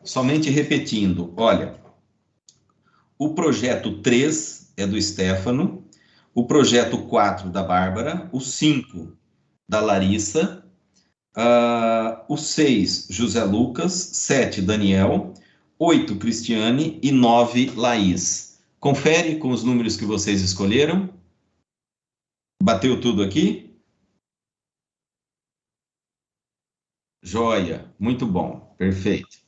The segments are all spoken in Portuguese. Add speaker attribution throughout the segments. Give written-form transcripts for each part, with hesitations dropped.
Speaker 1: somente repetindo, olha, o projeto 3 é do Stefano, o projeto 4 da Bárbara, o 5 da Larissa, o 6, José Lucas, 7, Daniel, 8, Cristiane e 9, Laís. Confere com os números que vocês escolheram. Bateu tudo aqui? Joia, muito bom, perfeito.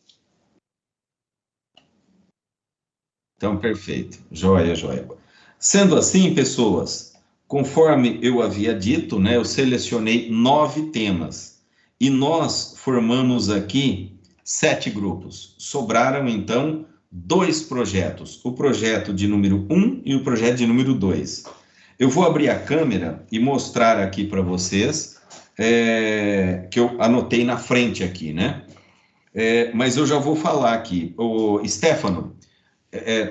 Speaker 1: Então, perfeito, joia, joia. Sendo assim, pessoas, conforme eu havia dito, né, eu selecionei 9 temas e nós formamos aqui 7 grupos. Sobraram, então, 2 projetos, o projeto de número 1 e o projeto de número 2. Eu vou abrir a câmera e mostrar aqui para vocês, que eu anotei na frente aqui, né? Mas eu já vou falar aqui. O Stefano,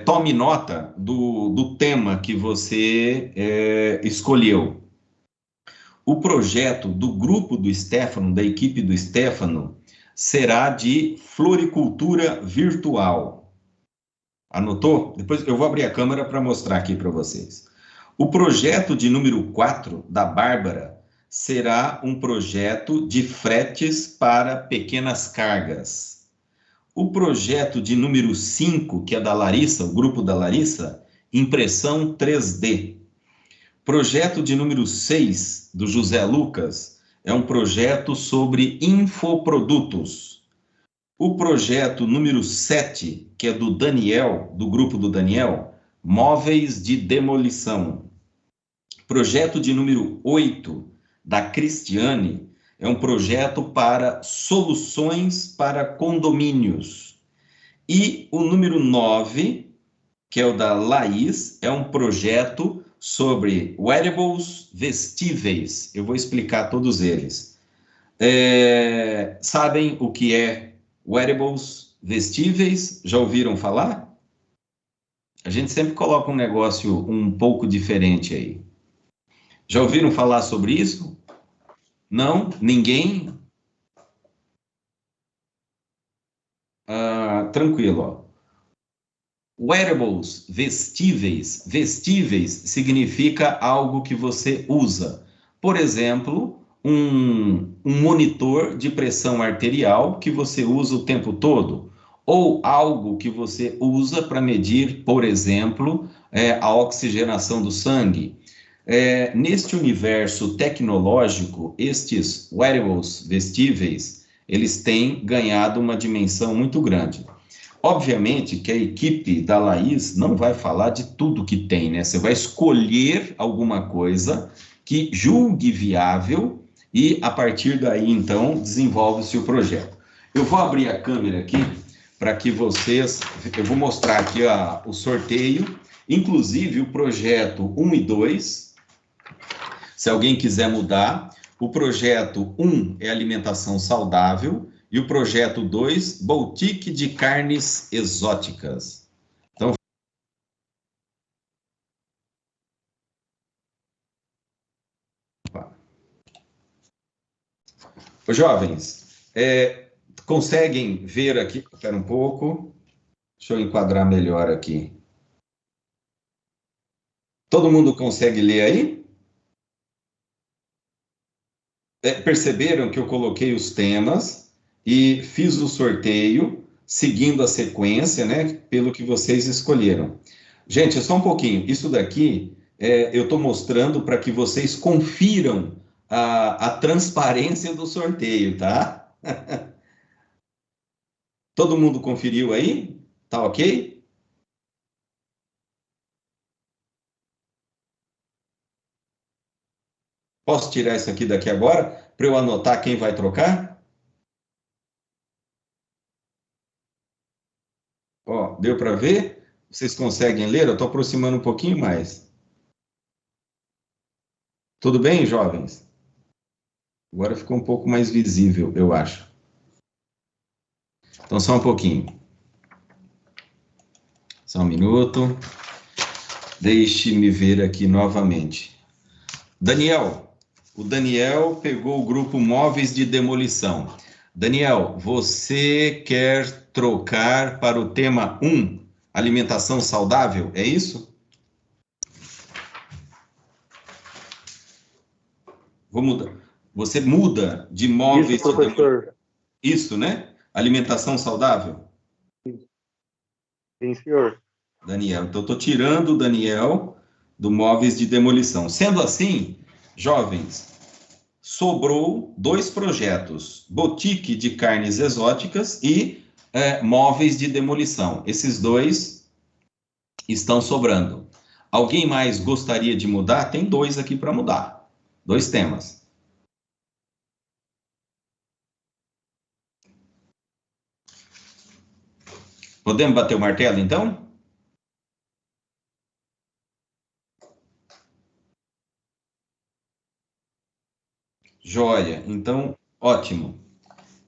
Speaker 1: tome nota do tema que você escolheu. O projeto do grupo do Stefano, da equipe do Stefano, será de floricultura virtual. Anotou? Depois eu vou abrir a câmera para mostrar aqui para vocês. O projeto de número 4 da Bárbara será um projeto de fretes para pequenas cargas. O projeto de número 5, que é da Larissa, o grupo da Larissa, impressão 3D. Projeto de número 6, do José Lucas, é um projeto sobre infoprodutos. O projeto número 7, que é do Daniel, do grupo do Daniel, móveis de demolição. Projeto de número 8, da Cristiane, é um projeto para soluções para condomínios. E o número 9, que é o da Laís, é um projeto sobre wearables vestíveis. Eu vou explicar todos eles. Sabem o que é wearables vestíveis? Já ouviram falar? A gente sempre coloca um negócio um pouco diferente aí. Já ouviram falar sobre isso? Não? Ninguém? Tranquilo, ó. Wearables, vestíveis. Vestíveis significa algo que você usa. Por exemplo, um monitor de pressão arterial que você usa o tempo todo. Ou algo que você usa para medir, por exemplo, a oxigenação do sangue. Neste universo tecnológico, estes wearables vestíveis, eles têm ganhado uma dimensão muito grande. Obviamente que a equipe da Laís não vai falar de tudo que tem, né? Você vai escolher alguma coisa que julgue viável e, a partir daí, então, desenvolve-se o projeto. Eu vou abrir a câmera aqui para que vocês... Eu vou mostrar aqui o sorteio, inclusive o projeto 1 e 2. Se alguém quiser mudar, o projeto 1 é alimentação saudável e o projeto 2, boutique de carnes exóticas. Então, jovens, conseguem ver aqui? Espera um pouco, deixa eu enquadrar melhor aqui. Todo mundo consegue ler aí? Perceberam que eu coloquei os temas e fiz o sorteio, seguindo a sequência, né, pelo que vocês escolheram. Gente, só um pouquinho. Isso daqui eu estou mostrando para que vocês confiram a transparência do sorteio, tá? Todo mundo conferiu aí? Tá ok? Posso tirar isso aqui daqui agora para eu anotar quem vai trocar? Ó, deu para ver? Vocês conseguem ler? Eu estou aproximando um pouquinho mais. Tudo bem, jovens? Agora ficou um pouco mais visível, eu acho. Então, só um pouquinho. Só um minuto. Deixe-me ver aqui novamente. Daniel. O Daniel pegou o grupo Móveis de Demolição. Daniel, você quer trocar para o tema 1, alimentação saudável, é isso? Vou mudar. Você muda de móveis...
Speaker 2: Isso, professor.
Speaker 1: Isso, né? Alimentação saudável?
Speaker 2: Sim, senhor.
Speaker 1: Daniel, então estou tirando o Daniel do móveis de demolição. Sendo assim, jovens, sobrou 2 projetos, boutique de carnes exóticas e móveis de demolição. Esses 2 estão sobrando. Alguém mais gostaria de mudar? Tem 2 aqui para mudar. 2 temas. Podemos bater o martelo, então? Joia. Então, ótimo.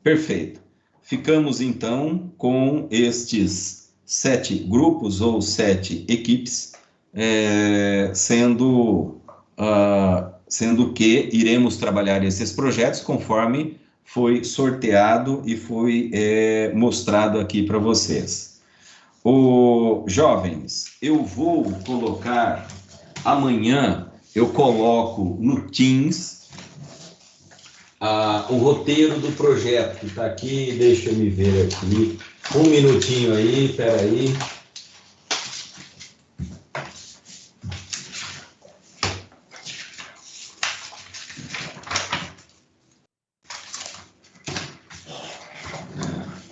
Speaker 1: Perfeito. Ficamos, então, com estes 7 grupos ou 7 equipes, sendo que iremos trabalhar esses projetos conforme foi sorteado e foi mostrado aqui para vocês. Jovens, eu vou colocar amanhã, eu coloco no Teams o roteiro do projeto que está aqui. Deixa eu me ver aqui. Um minutinho aí, peraí.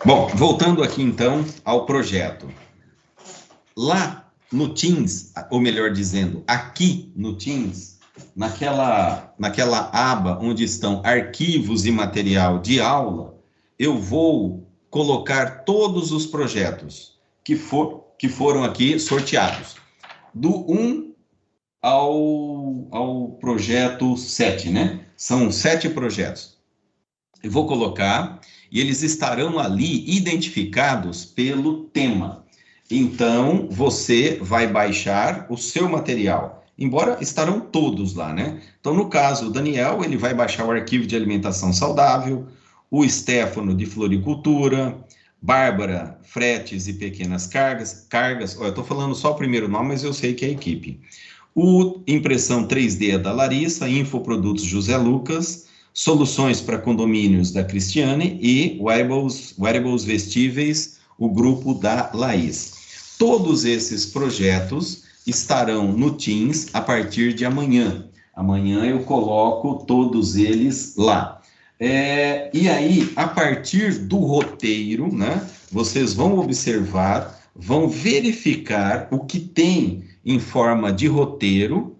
Speaker 1: Bom, voltando aqui então ao projeto. Lá no Teams, ou melhor dizendo, aqui no Teams, naquela aba onde estão arquivos e material de aula, eu vou colocar todos os projetos que foram aqui sorteados. Do 1 ao projeto 7, né? São 7 projetos. Eu vou colocar e eles estarão ali identificados pelo tema. Então, você vai baixar o seu material, embora estarão todos lá, né? Então, no caso, o Daniel, ele vai baixar o arquivo de alimentação saudável, o Stefano de floricultura, Bárbara, fretes e pequenas cargas, eu estou falando só o primeiro nome, mas eu sei que é a equipe. O impressão 3D é da Larissa, infoprodutos José Lucas, soluções para condomínios da Cristiane e wearables vestíveis, o grupo da Laís. Todos esses projetos estarão no Teams a partir de amanhã. Amanhã eu coloco todos eles lá. E aí, a partir do roteiro, né, vocês vão observar, vão verificar o que tem em forma de roteiro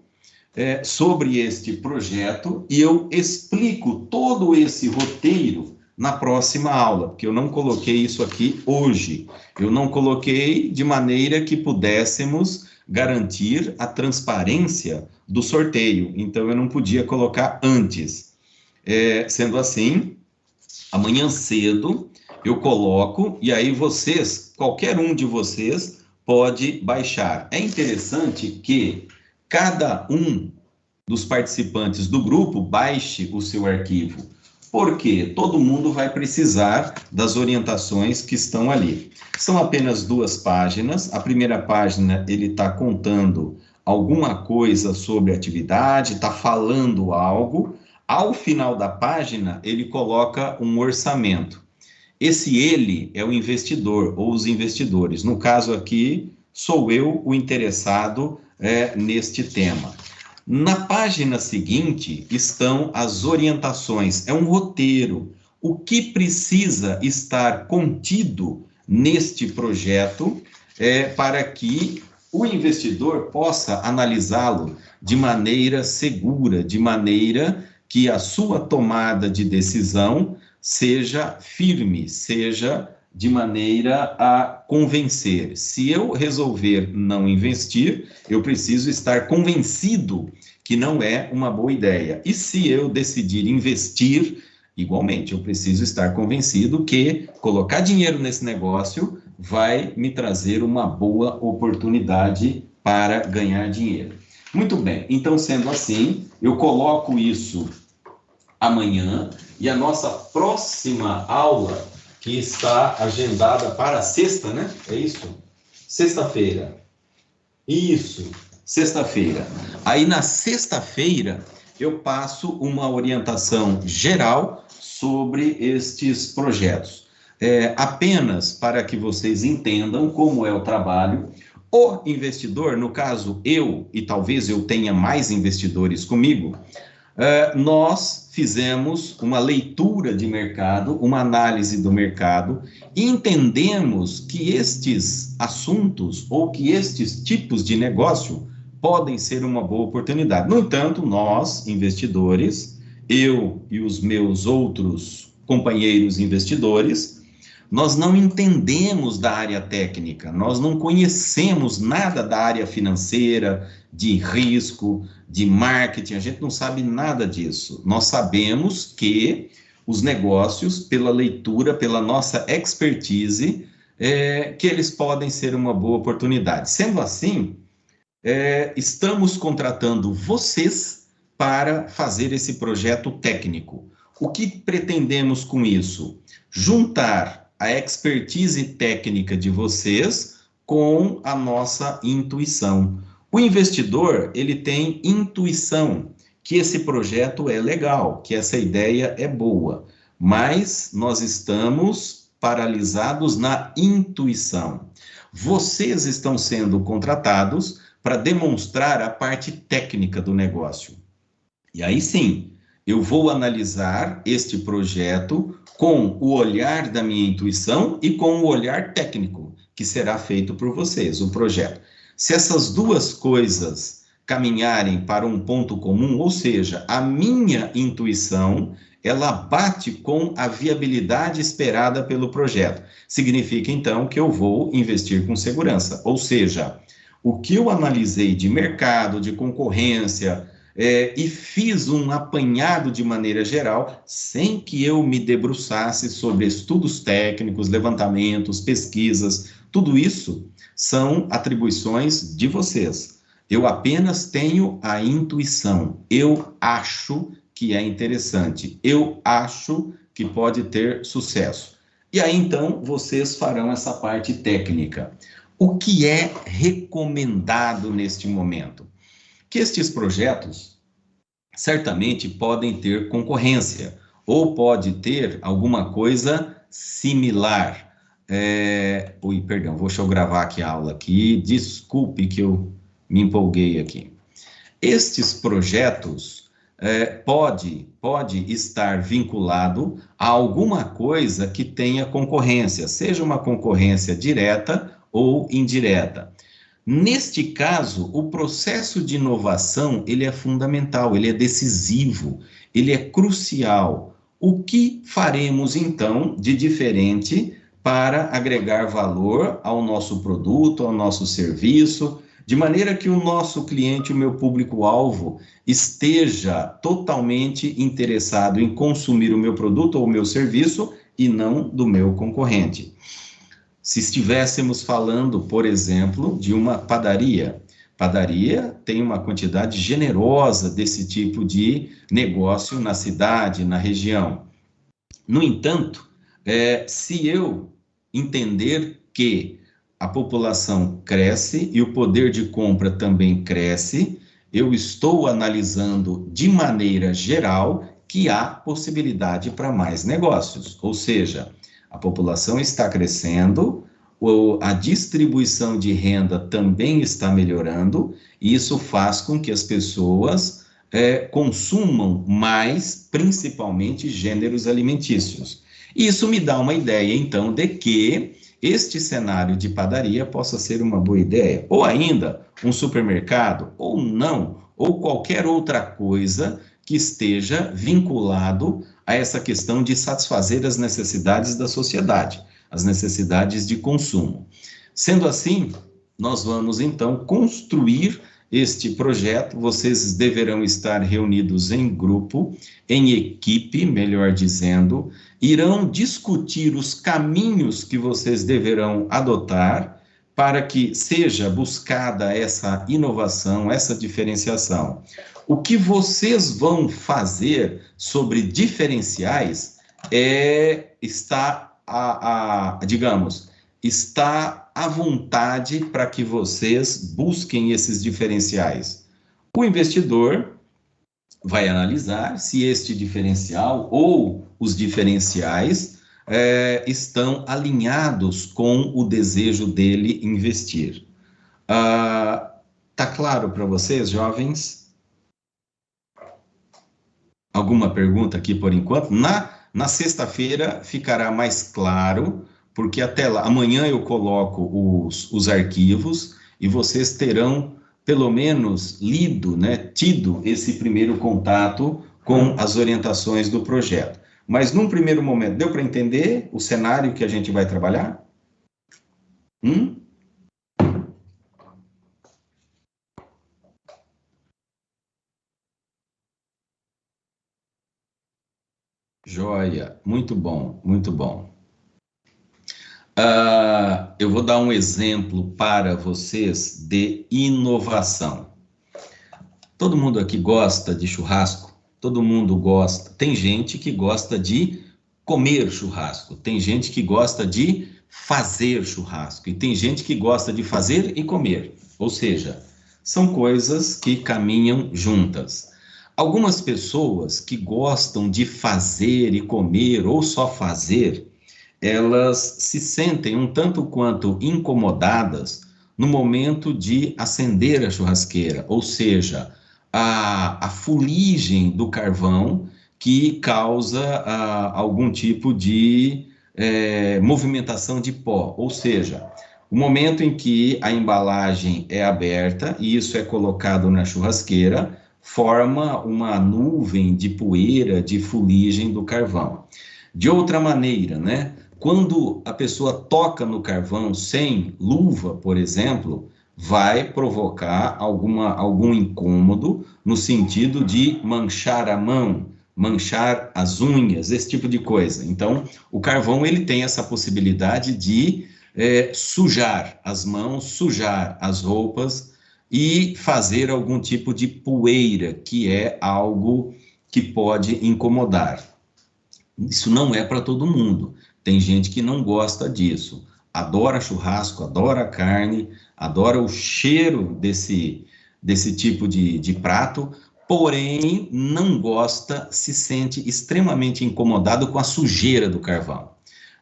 Speaker 1: sobre este projeto, e eu explico todo esse roteiro na próxima aula, porque eu não coloquei isso aqui hoje. Eu não coloquei de maneira que pudéssemos garantir a transparência do sorteio, então eu não podia colocar antes. Sendo assim, amanhã cedo eu coloco, e aí vocês, qualquer um de vocês, pode baixar. É interessante que cada um dos participantes do grupo baixe o seu arquivo, porque todo mundo vai precisar das orientações que estão ali. São apenas 2 páginas. A primeira página, ele está contando alguma coisa sobre a atividade, está falando algo. Ao final da página, ele coloca um orçamento. Esse ele é o investidor ou os investidores. No caso aqui, sou eu o interessado neste tema. Na página seguinte estão as orientações, é um roteiro. O que precisa estar contido neste projeto para que o investidor possa analisá-lo de maneira segura, de maneira que a sua tomada de decisão seja firme, seja de maneira a convencer. Se eu resolver não investir, eu preciso estar convencido que não é uma boa ideia. E se eu decidir investir, igualmente, eu preciso estar convencido que colocar dinheiro nesse negócio vai me trazer uma boa oportunidade para ganhar dinheiro. Muito bem, então, sendo assim, eu coloco isso amanhã, e a nossa próxima aula, que está agendada para sexta, né? É isso? Sexta-feira. Isso, sexta-feira. Aí na sexta-feira eu passo uma orientação geral sobre estes projetos. Apenas para que vocês entendam como é o trabalho. O investidor, no caso eu, e talvez eu tenha mais investidores comigo, nós fizemos uma leitura de mercado, uma análise do mercado, e entendemos que estes assuntos ou que estes tipos de negócio podem ser uma boa oportunidade. No entanto, nós, investidores, eu e os meus outros companheiros investidores, nós não entendemos da área técnica, nós não conhecemos nada da área financeira, de risco, de marketing, a gente não sabe nada disso. Nós sabemos que os negócios, pela leitura, pela nossa expertise, que eles podem ser uma boa oportunidade. Sendo assim, estamos contratando vocês para fazer esse projeto técnico. O que pretendemos com isso? Juntar a expertise técnica de vocês com a nossa intuição. O investidor, ele tem intuição que esse projeto é legal, que essa ideia é boa, mas nós estamos paralisados na intuição. Vocês estão sendo contratados para demonstrar a parte técnica do negócio. E aí sim, eu vou analisar este projeto com o olhar da minha intuição e com o olhar técnico, que será feito por vocês, o projeto. Se essas duas coisas caminharem para um ponto comum, ou seja, a minha intuição, ela bate com a viabilidade esperada pelo projeto. Significa, então, que eu vou investir com segurança. Ou seja, o que eu analisei de mercado, de concorrência, e fiz um apanhado de maneira geral, sem que eu me debruçasse sobre estudos técnicos, levantamentos, pesquisas, tudo isso são atribuições de vocês. Eu apenas tenho a intuição, eu acho que é interessante, eu acho que pode ter sucesso. E aí, então, vocês farão essa parte técnica. O que é recomendado neste momento? Que estes projetos certamente podem ter concorrência, ou pode ter alguma coisa similar. Deixa eu gravar aqui a aula aqui, desculpe que eu me empolguei aqui. Estes projetos pode estar vinculado a alguma coisa que tenha concorrência, seja uma concorrência direta ou indireta. Neste caso, o processo de inovação, ele é fundamental, ele é decisivo, ele é crucial. O que faremos, então, de diferente para agregar valor ao nosso produto, ao nosso serviço, de maneira que o nosso cliente, o meu público-alvo, esteja totalmente interessado em consumir o meu produto ou o meu serviço e não do meu concorrente? Se estivéssemos falando, por exemplo, de uma padaria, padaria tem uma quantidade generosa desse tipo de negócio na cidade, na região. No entanto, se eu entender que a população cresce e o poder de compra também cresce, eu estou analisando de maneira geral que há possibilidade para mais negócios, ou seja, a população está crescendo, a distribuição de renda também está melhorando, e isso faz com que as pessoas consumam mais, principalmente gêneros alimentícios. Isso me dá uma ideia, então, de que este cenário de padaria possa ser uma boa ideia, ou ainda um supermercado, ou não, ou qualquer outra coisa que esteja vinculado a essa questão de satisfazer as necessidades da sociedade, as necessidades de consumo. Sendo assim, nós vamos então construir este projeto. Vocês deverão estar reunidos em grupo, em equipe, melhor dizendo, irão discutir os caminhos que vocês deverão adotar para que seja buscada essa inovação, essa diferenciação. O que vocês vão fazer sobre diferenciais digamos, está à vontade para que vocês busquem esses diferenciais. O investidor vai analisar se este diferencial ou os diferenciais estão alinhados com o desejo dele investir. Tá claro para vocês, jovens? Alguma pergunta aqui por enquanto? Na sexta-feira ficará mais claro, porque até lá, amanhã eu coloco os arquivos e vocês terão pelo menos lido, né, tido esse primeiro contato com as orientações do projeto. Mas num primeiro momento, deu para entender o cenário que a gente vai trabalhar? Joia, muito bom, muito bom. Eu vou dar um exemplo para vocês de inovação. Todo mundo aqui gosta de churrasco? Todo mundo gosta. Tem gente que gosta de comer churrasco, tem gente que gosta de fazer churrasco, e tem gente que gosta de fazer e comer. Ou seja, são coisas que caminham juntas. Algumas pessoas que gostam de fazer e comer, ou só fazer, elas se sentem um tanto quanto incomodadas no momento de acender a churrasqueira, ou seja, a fuligem do carvão que causa algum tipo de movimentação de pó, ou seja, o momento em que a embalagem é aberta e isso é colocado na churrasqueira, forma uma nuvem de poeira, de fuligem do carvão. De outra maneira, né? Quando a pessoa toca no carvão sem luva, por exemplo, vai provocar algum incômodo no sentido de manchar a mão, manchar as unhas, esse tipo de coisa. Então, o carvão ele tem essa possibilidade de sujar as mãos, sujar as roupas e fazer algum tipo de poeira, que é algo que pode incomodar. Isso não é para todo mundo. Tem gente que não gosta disso. Adora churrasco, adora carne, adora o cheiro desse tipo de prato, porém não gosta, se sente extremamente incomodado com a sujeira do carvão.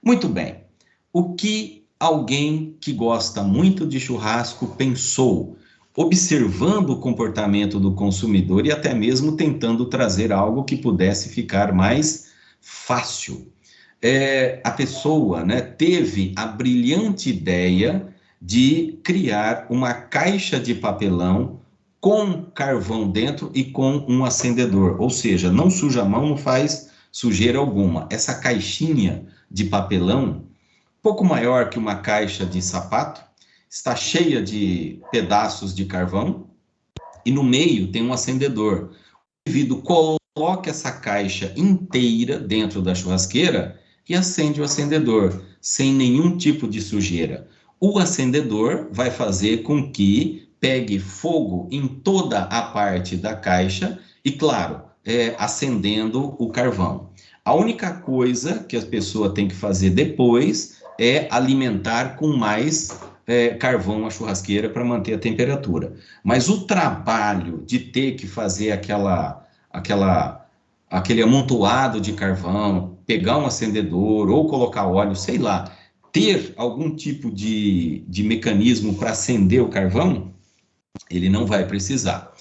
Speaker 1: Muito bem. O que alguém que gosta muito de churrasco pensou, observando o comportamento do consumidor e até mesmo tentando trazer algo que pudesse ficar mais fácil? A pessoa, né, teve a brilhante ideia de criar uma caixa de papelão com carvão dentro e com um acendedor, ou seja, não suja a mão, não faz sujeira alguma. Essa caixinha de papelão, pouco maior que uma caixa de sapato, está cheia de pedaços de carvão e no meio tem um acendedor. O indivíduo coloca essa caixa inteira dentro da churrasqueira e acende o acendedor, sem nenhum tipo de sujeira. O acendedor vai fazer com que pegue fogo em toda a parte da caixa e, claro, acendendo o carvão. A única coisa que a pessoa tem que fazer depois é alimentar com mais carvão a churrasqueira para manter a temperatura. Mas o trabalho de ter que fazer aquele amontoado de carvão, pegar um acendedor ou colocar óleo, sei lá, ter algum tipo de mecanismo para acender o carvão, ele não vai precisar.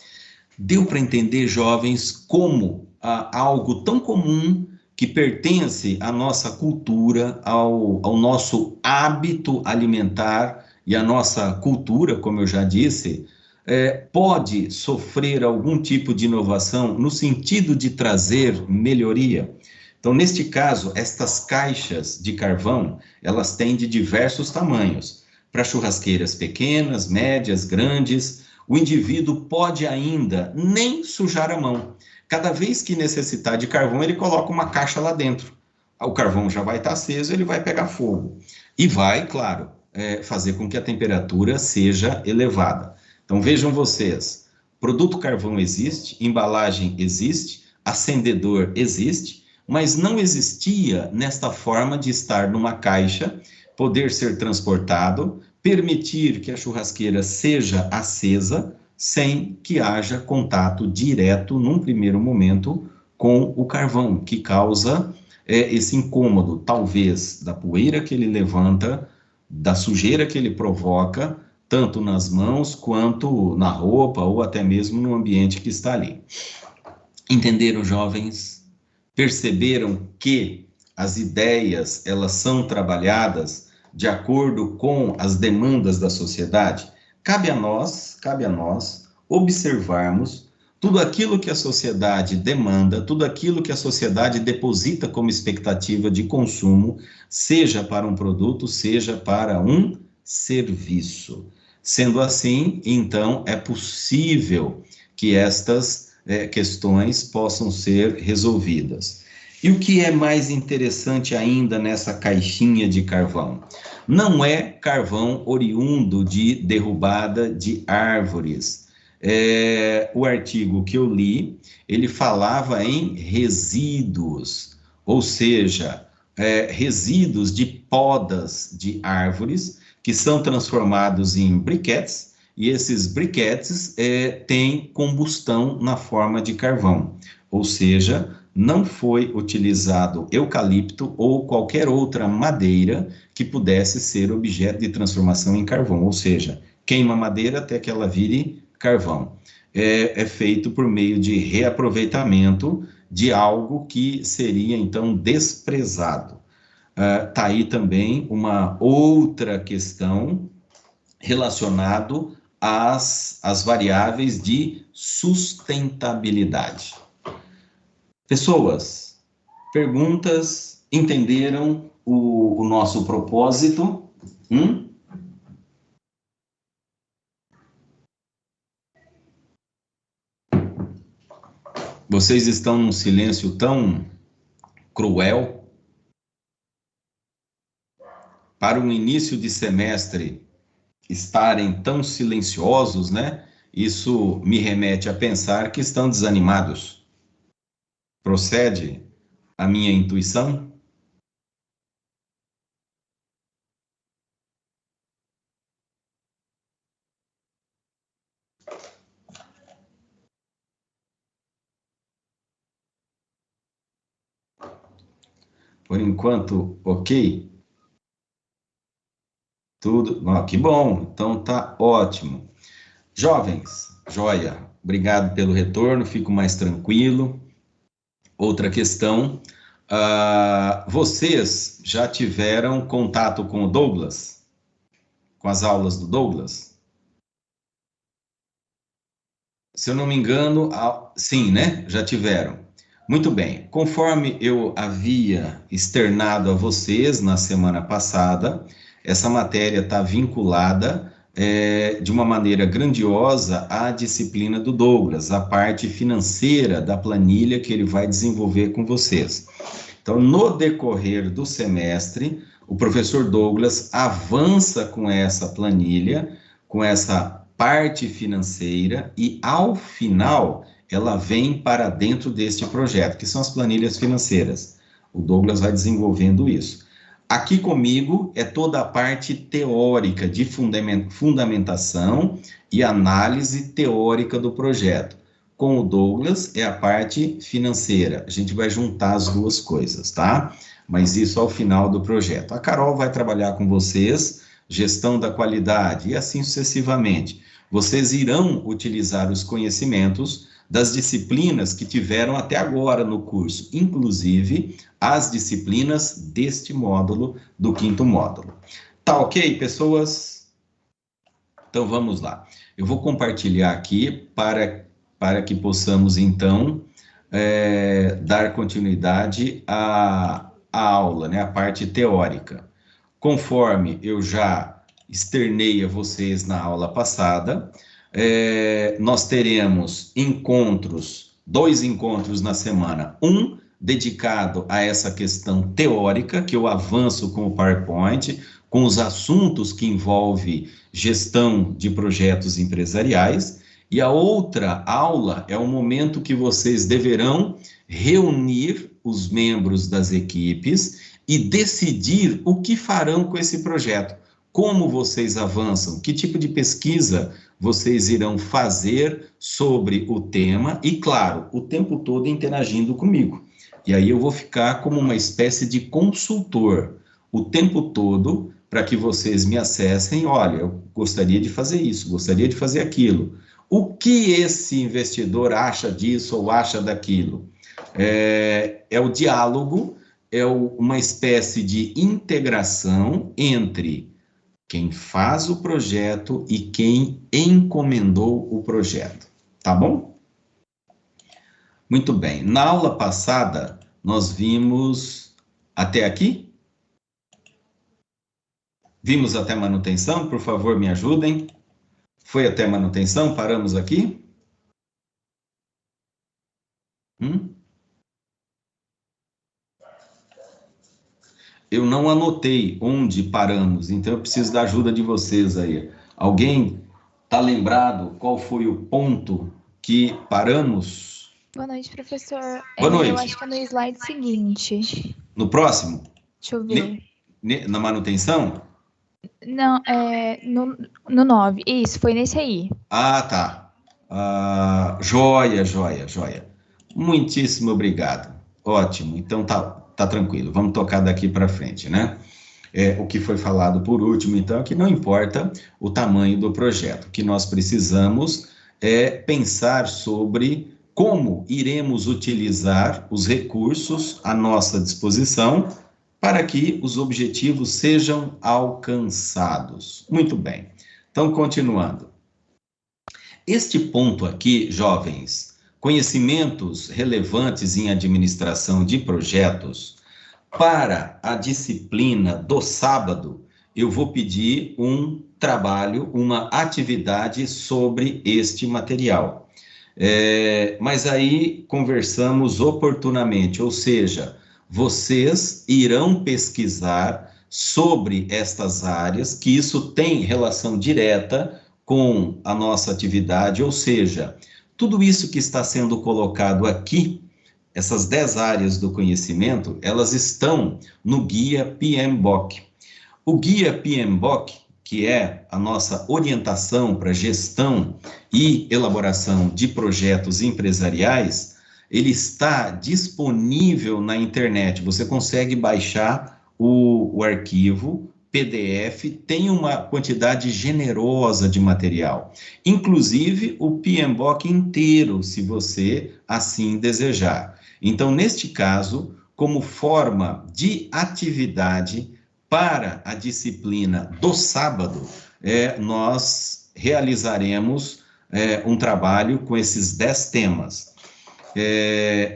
Speaker 1: Deu para entender, jovens, como algo tão comum que pertence à nossa cultura, ao nosso hábito alimentar e à nossa cultura, como eu já disse, pode sofrer algum tipo de inovação no sentido de trazer melhoria. Então, neste caso, estas caixas de carvão, elas têm de diversos tamanhos. Para churrasqueiras pequenas, médias, grandes, o indivíduo pode ainda nem sujar a mão. Cada vez que necessitar de carvão, ele coloca uma caixa lá dentro. O carvão já vai estar aceso, ele vai pegar fogo. E vai, claro, fazer com que a temperatura seja elevada. Então, vejam vocês, produto carvão existe, embalagem existe, acendedor existe, mas não existia nesta forma de estar numa caixa, poder ser transportado, permitir que a churrasqueira seja acesa, sem que haja contato direto, num primeiro momento, com o carvão, que causa esse incômodo, talvez, da poeira que ele levanta, da sujeira que ele provoca, tanto nas mãos quanto na roupa ou até mesmo no ambiente que está ali. Entenderam, jovens? Perceberam que as ideias, elas são trabalhadas de acordo com as demandas da sociedade? Cabe a nós observarmos tudo aquilo que a sociedade demanda, tudo aquilo que a sociedade deposita como expectativa de consumo, seja para um produto, seja para um serviço. Sendo assim, então, é possível que estas questões possam ser resolvidas. E o que é mais interessante ainda nessa caixinha de carvão? Não é carvão oriundo de derrubada de árvores. O artigo que eu li, ele falava em resíduos, ou seja, resíduos de podas de árvores que são transformados em briquetes, e esses briquetes têm combustão na forma de carvão, ou seja, não foi utilizado eucalipto ou qualquer outra madeira que pudesse ser objeto de transformação em carvão, ou seja, queima madeira até que ela vire carvão. É feito por meio de reaproveitamento de algo que seria, então, desprezado. Está aí também uma outra questão relacionada às variáveis de sustentabilidade. Pessoas, perguntas, entenderam o nosso propósito? Vocês estão num silêncio tão cruel? Para um início de semestre estarem tão silenciosos, né? Isso me remete a pensar que estão desanimados. Procede a minha intuição? Por enquanto, ok? Tudo? Que bom, então tá ótimo. Jovens, joia, obrigado pelo retorno, fico mais tranquilo. Outra questão, vocês já tiveram contato com o Douglas? Com as aulas do Douglas? Se eu não me engano, sim, né? Já tiveram. Muito bem. Conforme eu havia externado a vocês na semana passada, essa matéria está vinculada de uma maneira grandiosa à disciplina do Douglas, a parte financeira da planilha que ele vai desenvolver com vocês. Então, no decorrer do semestre, o professor Douglas avança com essa planilha, com essa parte financeira, e ao final ela vem para dentro deste projeto, que são as planilhas financeiras. O Douglas vai desenvolvendo isso. Aqui comigo é toda a parte teórica de fundamentação e análise teórica do projeto. Com o Douglas é a parte financeira. A gente vai juntar as duas coisas, tá? Mas isso ao final do projeto. A Carol vai trabalhar com vocês, gestão da qualidade e assim sucessivamente. Vocês irão utilizar os conhecimentos das disciplinas que tiveram até agora no curso, inclusive as disciplinas deste módulo, do 5º módulo. Tá ok, pessoas? Então, vamos lá. Eu vou compartilhar aqui para que possamos, então, dar continuidade à aula, né, a parte teórica. Conforme eu já externei a vocês na aula passada, nós teremos encontros, 2 encontros na semana, um dedicado a essa questão teórica, que eu avanço com o PowerPoint, com os assuntos que envolvem gestão de projetos empresariais, E a outra aula é o momento que vocês deverão reunir os membros das equipes e decidir o que farão com esse projeto. Como vocês avançam, que tipo de pesquisa vocês irão fazer sobre o tema e, claro, o tempo todo interagindo comigo. E aí eu vou ficar como uma espécie de consultor o tempo todo para que vocês me acessem. Olha, eu gostaria de fazer isso, gostaria de fazer aquilo. O que esse investidor acha disso ou acha daquilo? É o diálogo, uma espécie de integração entre quem faz o projeto e quem encomendou o projeto, tá bom? Muito bem, na aula passada nós vimos até aqui? Vimos até manutenção, por favor me ajudem. Foi até manutenção, paramos aqui? Eu não anotei onde paramos, então eu preciso da ajuda de vocês aí. Alguém está lembrado qual foi o ponto que paramos?
Speaker 2: Boa noite, professor.
Speaker 1: Boa noite.
Speaker 2: Eu acho que é no slide seguinte.
Speaker 1: No próximo?
Speaker 2: Deixa eu ver.
Speaker 1: Na manutenção?
Speaker 2: Não, no 9. Isso, foi nesse aí.
Speaker 1: Ah, tá. Joia. Muitíssimo obrigado. Ótimo, então tá tranquilo. Vamos tocar daqui para frente, né? O que foi falado por último, então, é que não importa o tamanho do projeto. O que nós precisamos é pensar sobre como iremos utilizar os recursos à nossa disposição para que os objetivos sejam alcançados. Muito bem. Então, continuando. Este ponto aqui, jovens, conhecimentos relevantes em administração de projetos, para a disciplina do sábado, eu vou pedir um trabalho, uma atividade sobre este material. Mas aí conversamos oportunamente, ou seja, vocês irão pesquisar sobre estas áreas, que isso tem relação direta com a nossa atividade, ou seja, tudo isso que está sendo colocado aqui, essas 10 áreas do conhecimento, elas estão no Guia PMBOK. O Guia PMBOK, que é a nossa orientação para gestão e elaboração de projetos empresariais, ele está disponível na internet. Você consegue baixar o arquivo PDF, tem uma quantidade generosa de material, inclusive o PMBOK inteiro, se você assim desejar. Então, neste caso, como forma de atividade para a disciplina do sábado, nós realizaremos um trabalho com esses 10 temas.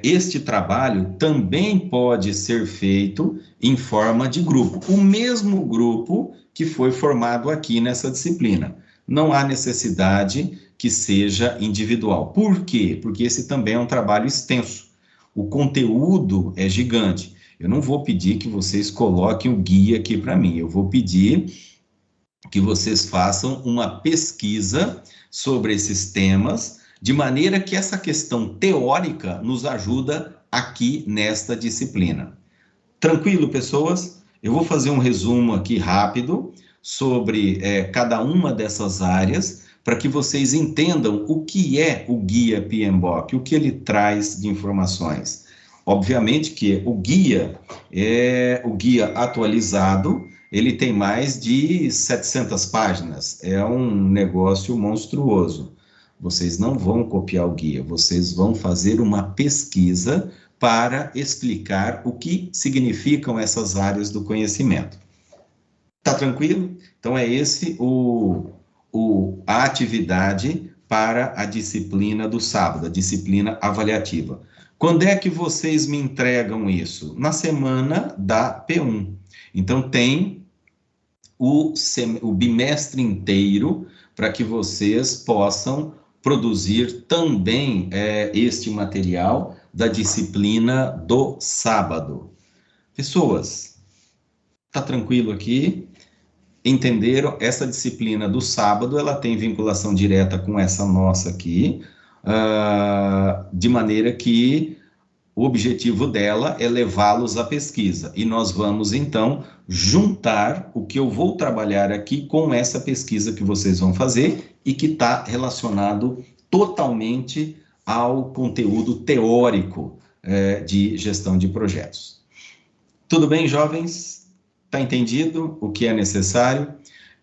Speaker 1: Este trabalho também pode ser feito em forma de grupo, o mesmo grupo que foi formado aqui nessa disciplina. Não há necessidade que seja individual. Por quê? Porque esse também é um trabalho extenso. O conteúdo é gigante. Eu não vou pedir que vocês coloquem o guia aqui para mim, eu vou pedir que vocês façam uma pesquisa sobre esses temas, de maneira que essa questão teórica nos ajuda aqui nesta disciplina. Tranquilo, pessoas? Eu vou fazer um resumo aqui rápido sobre cada uma dessas áreas, para que vocês entendam o que é o Guia PMBOK, o que ele traz de informações. Obviamente que o guia é o guia atualizado, ele tem mais de 700 páginas, é um negócio monstruoso. Vocês não vão copiar o guia, vocês vão fazer uma pesquisa para explicar o que significam essas áreas do conhecimento. Tá tranquilo? Então é esse a atividade para a disciplina do sábado, a disciplina avaliativa. Quando é que vocês me entregam isso? Na semana da P1. Então tem o bimestre inteiro para que vocês possam produzir também este material da disciplina do sábado. Pessoas, tá tranquilo aqui? entenderam? Essa disciplina do sábado, ela tem vinculação direta com essa nossa aqui, de maneira que o objetivo dela é levá-los à pesquisa. E nós vamos, então, juntar o que eu vou trabalhar aqui com essa pesquisa que vocês vão fazer e que está relacionado totalmente ao conteúdo teórico de gestão de projetos. Tudo bem, jovens? Está entendido o que é necessário?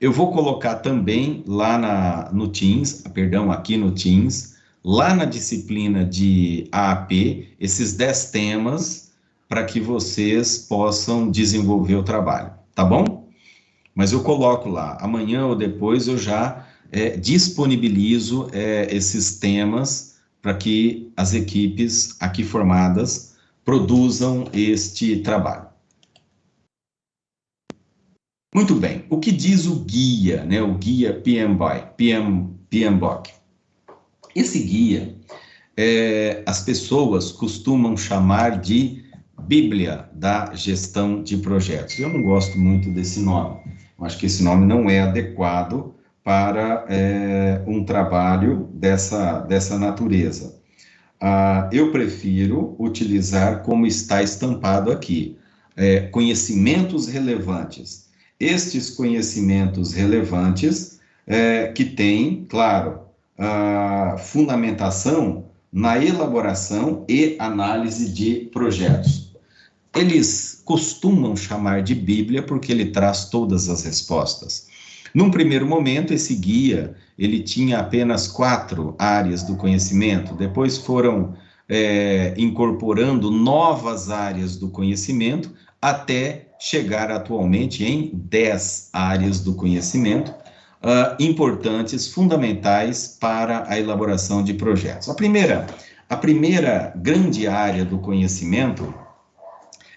Speaker 1: Eu vou colocar também lá no Teams, aqui no Teams, lá na disciplina de AAP, esses 10 temas para que vocês possam desenvolver o trabalho, tá bom? Mas eu coloco lá, amanhã ou depois eu já disponibilizo esses temas para que as equipes aqui formadas produzam este trabalho. Muito bem, o que diz o guia, né? O guia PMBOK? Esse guia, as pessoas costumam chamar de Bíblia da Gestão de Projetos. Eu não gosto muito desse nome. Eu acho que esse nome não é adequado para um trabalho dessa natureza. Eu prefiro utilizar como está estampado aqui, conhecimentos relevantes. Estes conhecimentos relevantes que têm, claro, fundamentação na elaboração e análise de projetos. Eles costumam chamar de Bíblia porque ele traz todas as respostas. Num primeiro momento, esse guia, ele tinha apenas 4 áreas do conhecimento, depois foram incorporando novas áreas do conhecimento, até chegar atualmente em 10 áreas do conhecimento, importantes, fundamentais para a elaboração de projetos. A primeira grande área do conhecimento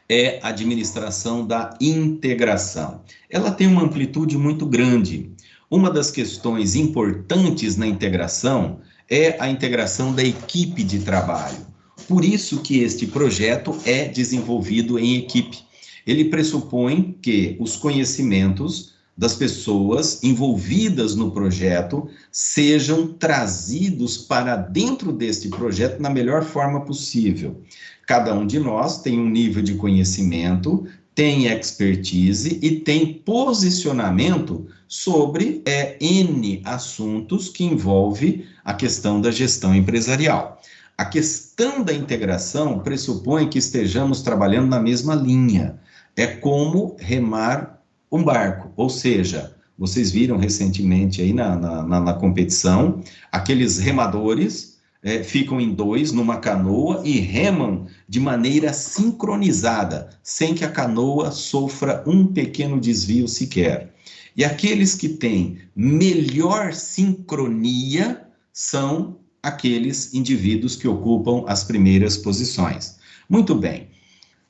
Speaker 1: é a administração da integração. Ela tem uma amplitude muito grande. Uma das questões importantes na integração é a integração da equipe de trabalho. Por isso que este projeto é desenvolvido em equipe. Ele pressupõe que os conhecimentos das pessoas envolvidas no projeto sejam trazidos para dentro deste projeto na melhor forma possível. Cada um de nós tem um nível de conhecimento, tem expertise e tem posicionamento sobre N assuntos que envolve a questão da gestão empresarial. A questão da integração pressupõe que estejamos trabalhando na mesma linha. É como remar um barco, ou seja, vocês viram recentemente aí na competição, aqueles remadores ficam em 2 numa canoa e remam de maneira sincronizada, sem que a canoa sofra um pequeno desvio sequer. E aqueles que têm melhor sincronia são aqueles indivíduos que ocupam as primeiras posições. Muito bem.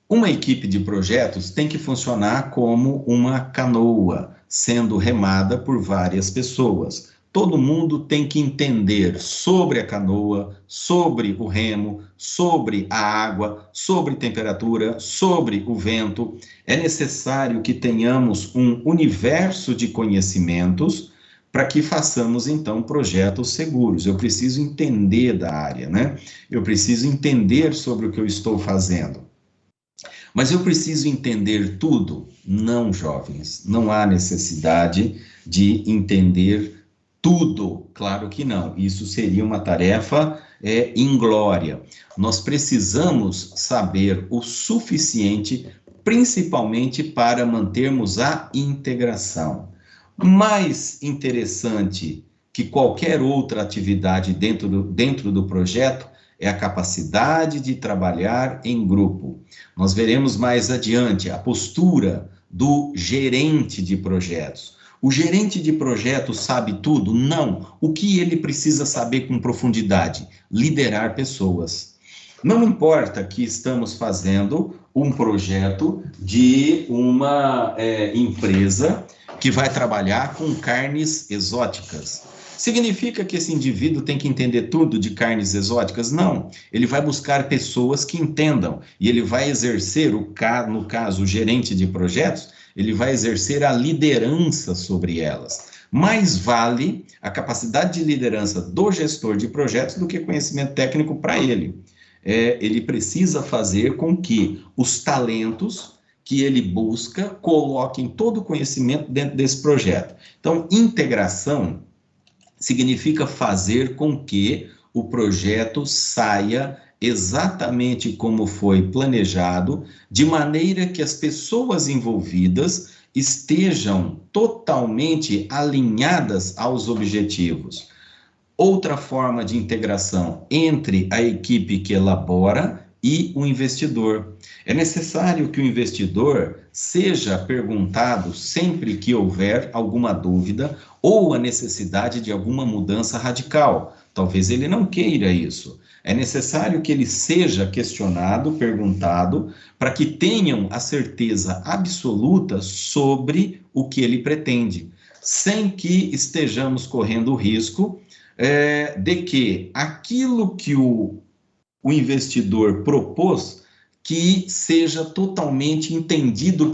Speaker 1: Uma equipe de projetos tem que funcionar como uma canoa, sendo remada por várias pessoas. Todo mundo tem que entender sobre a canoa, sobre o remo, sobre a água, sobre temperatura, sobre o vento. É necessário que tenhamos um universo de conhecimentos para que façamos, então, projetos seguros. Eu preciso entender da área, né? Eu preciso entender sobre o que eu estou fazendo. Mas eu preciso entender tudo? Não, jovens, não há necessidade de entender tudo, claro que não. Isso seria uma tarefa inglória. Nós precisamos saber o suficiente, principalmente para mantermos a integração. Mais interessante que qualquer outra atividade dentro do projeto é a capacidade de trabalhar em grupo. Nós veremos mais adiante a postura do gerente de projetos. O gerente de projetos sabe tudo? Não. O que ele precisa saber com profundidade? Liderar pessoas. Não importa que estamos fazendo um projeto de uma empresa que vai trabalhar com carnes exóticas. Significa que esse indivíduo tem que entender tudo de carnes exóticas? Não. Ele vai buscar pessoas que entendam e ele vai exercer, no caso, o gerente de projetos, ele vai exercer a liderança sobre elas. Mais vale a capacidade de liderança do gestor de projetos do que conhecimento técnico para ele. Ele precisa fazer com que os talentos que ele busca coloquem todo o conhecimento dentro desse projeto. Então, integração significa fazer com que o projeto saia exatamente como foi planejado, de maneira que as pessoas envolvidas estejam totalmente alinhadas aos objetivos. Outra forma de integração entre a equipe que elabora e o investidor. É necessário que o investidor seja perguntado sempre que houver alguma dúvida ou a necessidade de alguma mudança radical. Talvez ele não queira isso. É necessário que ele seja questionado, perguntado, para que tenham a certeza absoluta sobre o que ele pretende, sem que estejamos correndo o risco de que aquilo que o investidor propôs que seja totalmente entendido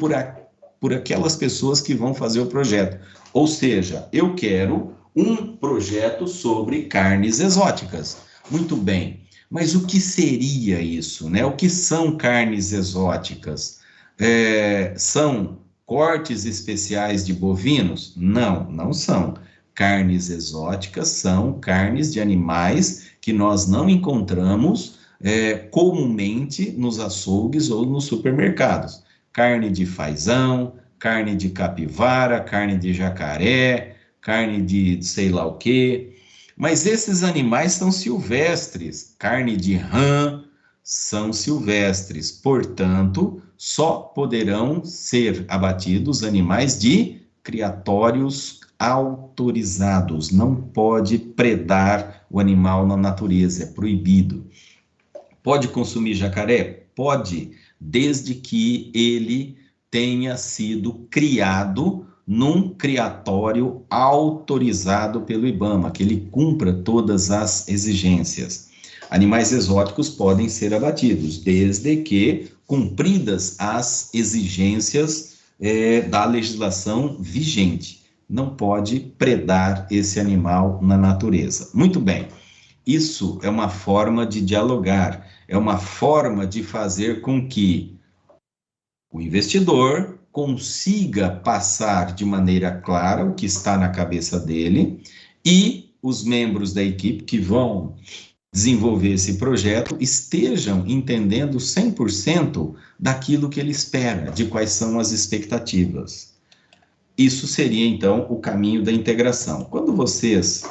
Speaker 1: por aquelas pessoas que vão fazer o projeto. Ou seja, eu quero um projeto sobre carnes exóticas. Muito bem, mas o que seria isso, né? O que são carnes exóticas? São cortes especiais de bovinos? Não, não são. Carnes exóticas são carnes de animais que nós não encontramos comumente nos açougues ou nos supermercados. Carne de fazão, carne de capivara, carne de jacaré, carne de sei lá o quê. Mas esses animais são silvestres. Carne de rã são silvestres. Portanto, só poderão ser abatidos animais de criatórios autorizados. Não pode predar o animal na natureza, é proibido. Pode consumir jacaré? Pode, desde que ele tenha sido criado num criatório autorizado pelo IBAMA, que ele cumpra todas as exigências. Animais exóticos podem ser abatidos, desde que cumpridas as exigências da legislação vigente. Não pode predar esse animal na natureza. Muito bem, isso é uma forma de dialogar, é uma forma de fazer com que o investidor consiga passar de maneira clara o que está na cabeça dele e os membros da equipe que vão desenvolver esse projeto estejam entendendo 100% daquilo que ele espera, de quais são as expectativas. Isso seria, então, o caminho da integração. Quando vocês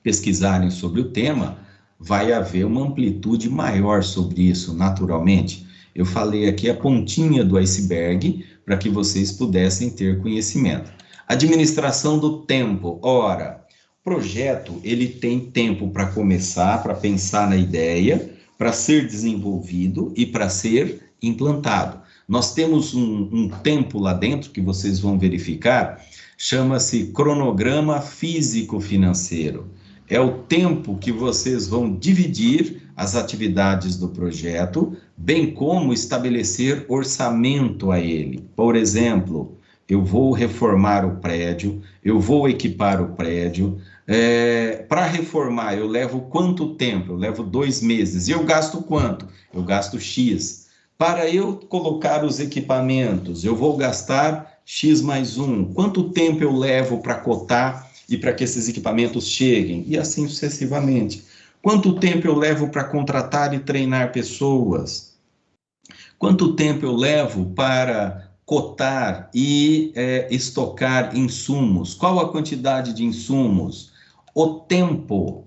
Speaker 1: pesquisarem sobre o tema, vai haver uma amplitude maior sobre isso, naturalmente. Eu falei aqui a pontinha do iceberg para que vocês pudessem ter conhecimento. Administração do tempo. Ora, o projeto ele tem tempo para começar, para pensar na ideia, para ser desenvolvido e para ser implantado. Nós temos um tempo lá dentro que vocês vão verificar, chama-se cronograma físico-financeiro. É o tempo que vocês vão dividir as atividades do projeto, bem como estabelecer orçamento a ele. Por exemplo, eu vou reformar o prédio, eu vou equipar o prédio. Para reformar, eu levo quanto tempo? Eu levo 2 meses. E eu gasto quanto? Eu gasto X. Para eu colocar os equipamentos, eu vou gastar X mais 1. Quanto tempo eu levo para cotar e para que esses equipamentos cheguem? E assim sucessivamente. Quanto tempo eu levo para contratar e treinar pessoas? Quanto tempo eu levo para cotar e estocar insumos? Qual a quantidade de insumos? O tempo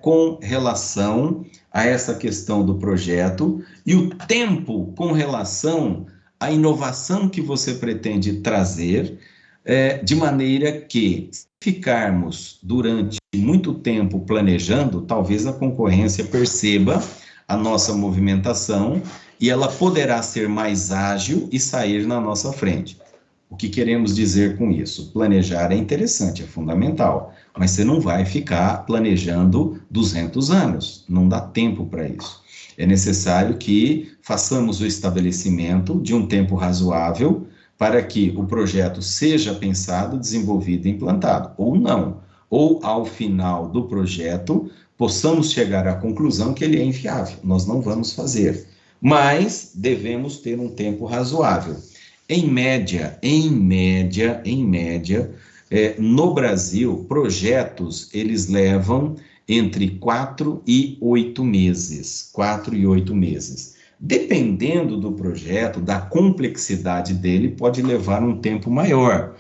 Speaker 1: com relação a essa questão do projeto e o tempo com relação à inovação que você pretende trazer, de maneira que, se ficarmos durante muito tempo planejando, talvez a concorrência perceba a nossa movimentação e ela poderá ser mais ágil e sair na nossa frente. O que queremos dizer com isso? Planejar é interessante, é fundamental, mas você não vai ficar planejando 200 anos, não dá tempo para isso. É necessário que façamos o estabelecimento de um tempo razoável para que o projeto seja pensado, desenvolvido e implantado, ou não. Ou, ao final do projeto, possamos chegar à conclusão que ele é inviável, nós não vamos fazer. Mas devemos ter um tempo razoável. Em média, no Brasil, projetos, eles levam entre 4 e 8 meses. 4 e 8 meses. Dependendo do projeto, da complexidade dele, pode levar um tempo maior.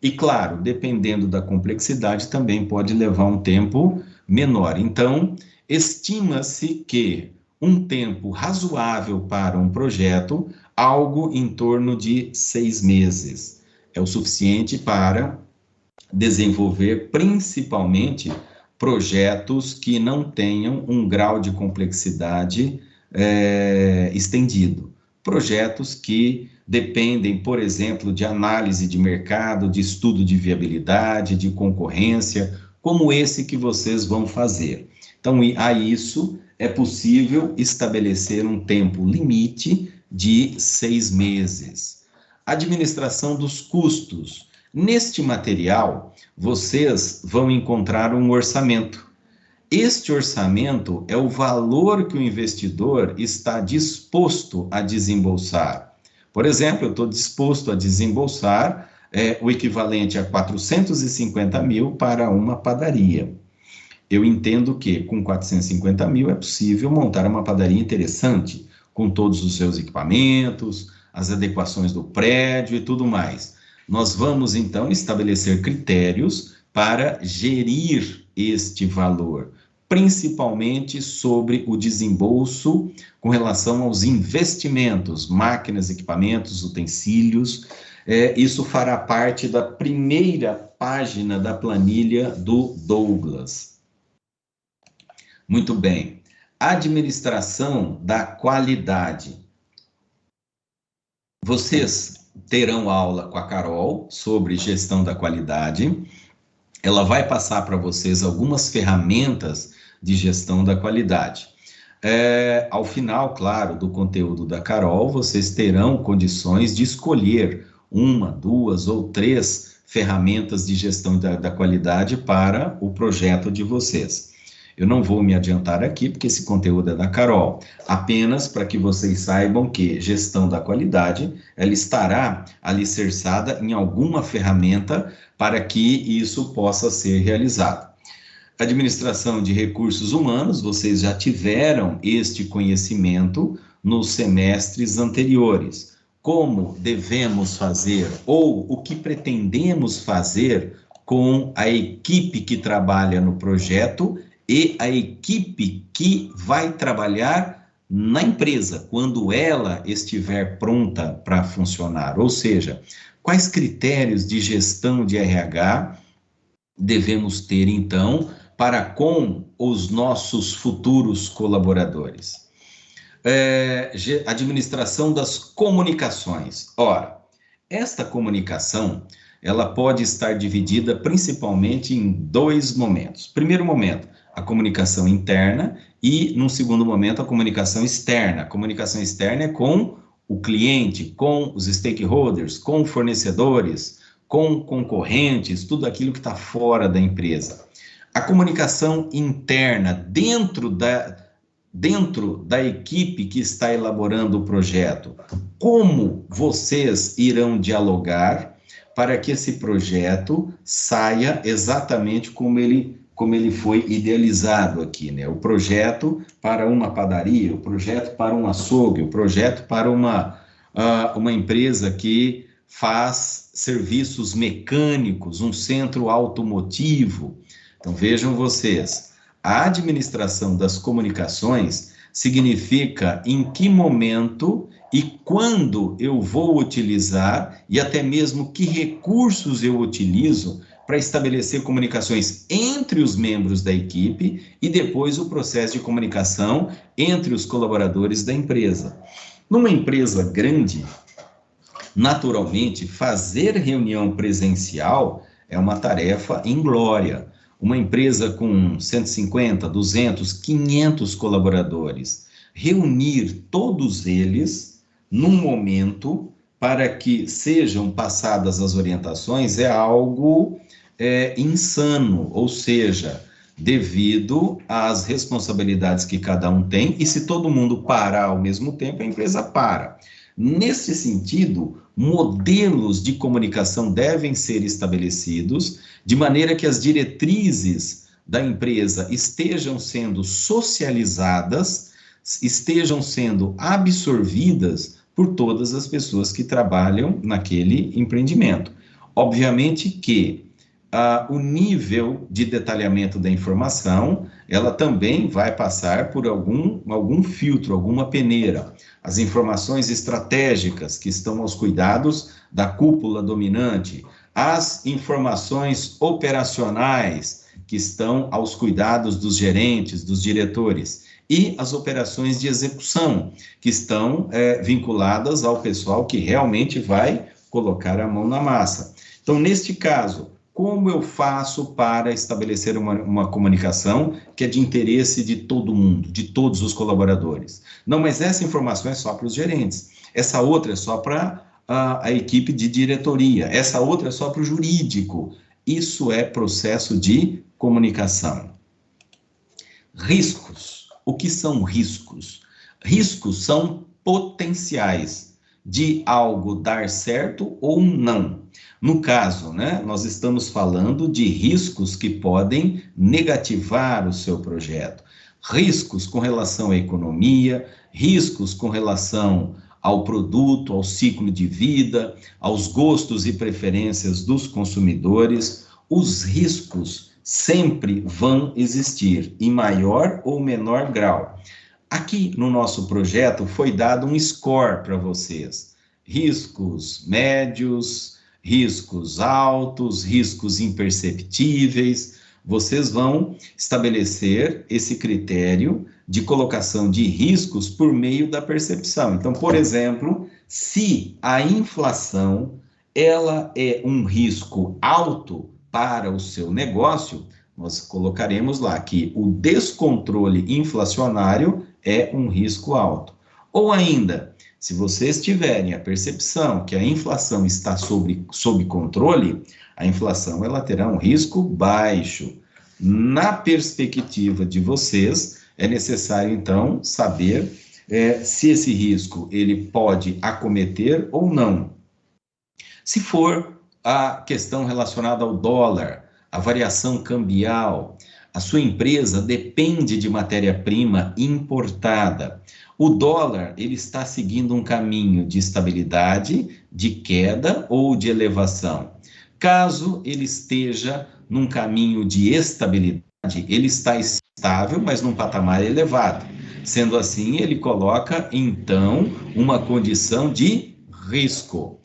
Speaker 1: E, claro, dependendo da complexidade, também pode levar um tempo menor. Então, estima-se que um tempo razoável para um projeto, algo em torno de 6 meses. É o suficiente para desenvolver, principalmente, projetos que não tenham um grau de complexidade estendido. Projetos que dependem, por exemplo, de análise de mercado, de estudo de viabilidade, de concorrência, como esse que vocês vão fazer. Então, a isso é possível estabelecer um tempo limite de 6 meses. Administração dos custos. Neste material, vocês vão encontrar um orçamento. Este orçamento é o valor que o investidor está disposto a desembolsar. Por exemplo, eu estou disposto a desembolsar o equivalente a 450 mil para uma padaria. Eu entendo que com 450 mil é possível montar uma padaria interessante, com todos os seus equipamentos, as adequações do prédio e tudo mais. Nós vamos, então, estabelecer critérios para gerir este valor, principalmente sobre o desembolso com relação aos investimentos, máquinas, equipamentos, utensílios. Isso fará parte da primeira página da planilha do Douglas. Muito bem. Administração da qualidade. Vocês terão aula com a Carol sobre gestão da qualidade. Ela vai passar para vocês algumas ferramentas de gestão da qualidade. Ao final, claro, do conteúdo da Carol, vocês terão condições de escolher 1, 2 ou 3 ferramentas de gestão da qualidade para o projeto de vocês. Eu não vou me adiantar aqui, porque esse conteúdo é da Carol, apenas para que vocês saibam que gestão da qualidade, ela estará alicerçada em alguma ferramenta para que isso possa ser realizado. Administração de recursos humanos, vocês já tiveram este conhecimento nos semestres anteriores. Como devemos fazer, ou o que pretendemos fazer com a equipe que trabalha no projeto e a equipe que vai trabalhar na empresa, quando ela estiver pronta para funcionar. Ou seja, quais critérios de gestão de RH devemos ter, então, para com os nossos futuros colaboradores? Administração das comunicações. Ora, esta comunicação, ela pode estar dividida principalmente em 2 momentos. Primeiro momento, a comunicação interna e, num segundo momento, a comunicação externa. A comunicação externa é com o cliente, com os stakeholders, com fornecedores, com concorrentes, tudo aquilo que está fora da empresa. A comunicação interna dentro da equipe que está elaborando o projeto. Como vocês irão dialogar para que esse projeto saia exatamente como ele foi idealizado aqui, né? O projeto para uma padaria, o projeto para um açougue, o projeto para uma empresa que faz serviços mecânicos, um centro automotivo. Então, vejam vocês, a administração das comunicações significa em que momento e quando eu vou utilizar e até mesmo que recursos eu utilizo para estabelecer comunicações entre os membros da equipe e depois o processo de comunicação entre os colaboradores da empresa. Numa empresa grande, naturalmente, fazer reunião presencial é uma tarefa inglória. Uma empresa com 150, 200, 500 colaboradores, reunir todos eles num momento para que sejam passadas as orientações é algo insano, ou seja, devido às responsabilidades que cada um tem, e se todo mundo parar ao mesmo tempo, a empresa para. Nesse sentido, modelos de comunicação devem ser estabelecidos, de maneira que as diretrizes da empresa estejam sendo socializadas, estejam sendo absorvidas por todas as pessoas que trabalham naquele empreendimento. Obviamente que o nível de detalhamento da informação, ela também vai passar por algum filtro, alguma peneira. As informações estratégicas que estão aos cuidados da cúpula dominante, as informações operacionais que estão aos cuidados dos gerentes, dos diretores, e as operações de execução, que estão vinculadas ao pessoal que realmente vai colocar a mão na massa. Então, neste caso, como eu faço para estabelecer uma comunicação que é de interesse de todo mundo, de todos os colaboradores? Não, mas essa informação é só para os gerentes, essa outra é só para a equipe de diretoria, essa outra é só para o jurídico. Isso é processo de comunicação. Riscos. O que são riscos? Riscos são potenciais de algo dar certo ou não. No caso, nós estamos falando de riscos que podem negativar o seu projeto. Riscos com relação à economia, riscos com relação ao produto, ao ciclo de vida, aos gostos e preferências dos consumidores. Os riscos sempre vão existir, em maior ou menor grau. Aqui no nosso projeto foi dado um score para vocês. Riscos médios, riscos altos, riscos imperceptíveis. Vocês vão estabelecer esse critério de colocação de riscos por meio da percepção. Então, por exemplo, se a inflação ela é um risco alto para o seu negócio, nós colocaremos lá que o descontrole inflacionário é um risco alto. Ou ainda, se vocês tiverem a percepção que a inflação está sob controle, a inflação ela terá um risco baixo. Na perspectiva de vocês, é necessário, então, saber se esse risco ele pode acometer ou não. Se for a questão relacionada ao dólar, a variação cambial, a sua empresa depende de matéria-prima importada. O dólar ele está seguindo um caminho de estabilidade, de queda ou de elevação. Caso ele esteja num caminho de estabilidade, ele está estável, mas num patamar elevado. Sendo assim, ele coloca, então, uma condição de risco.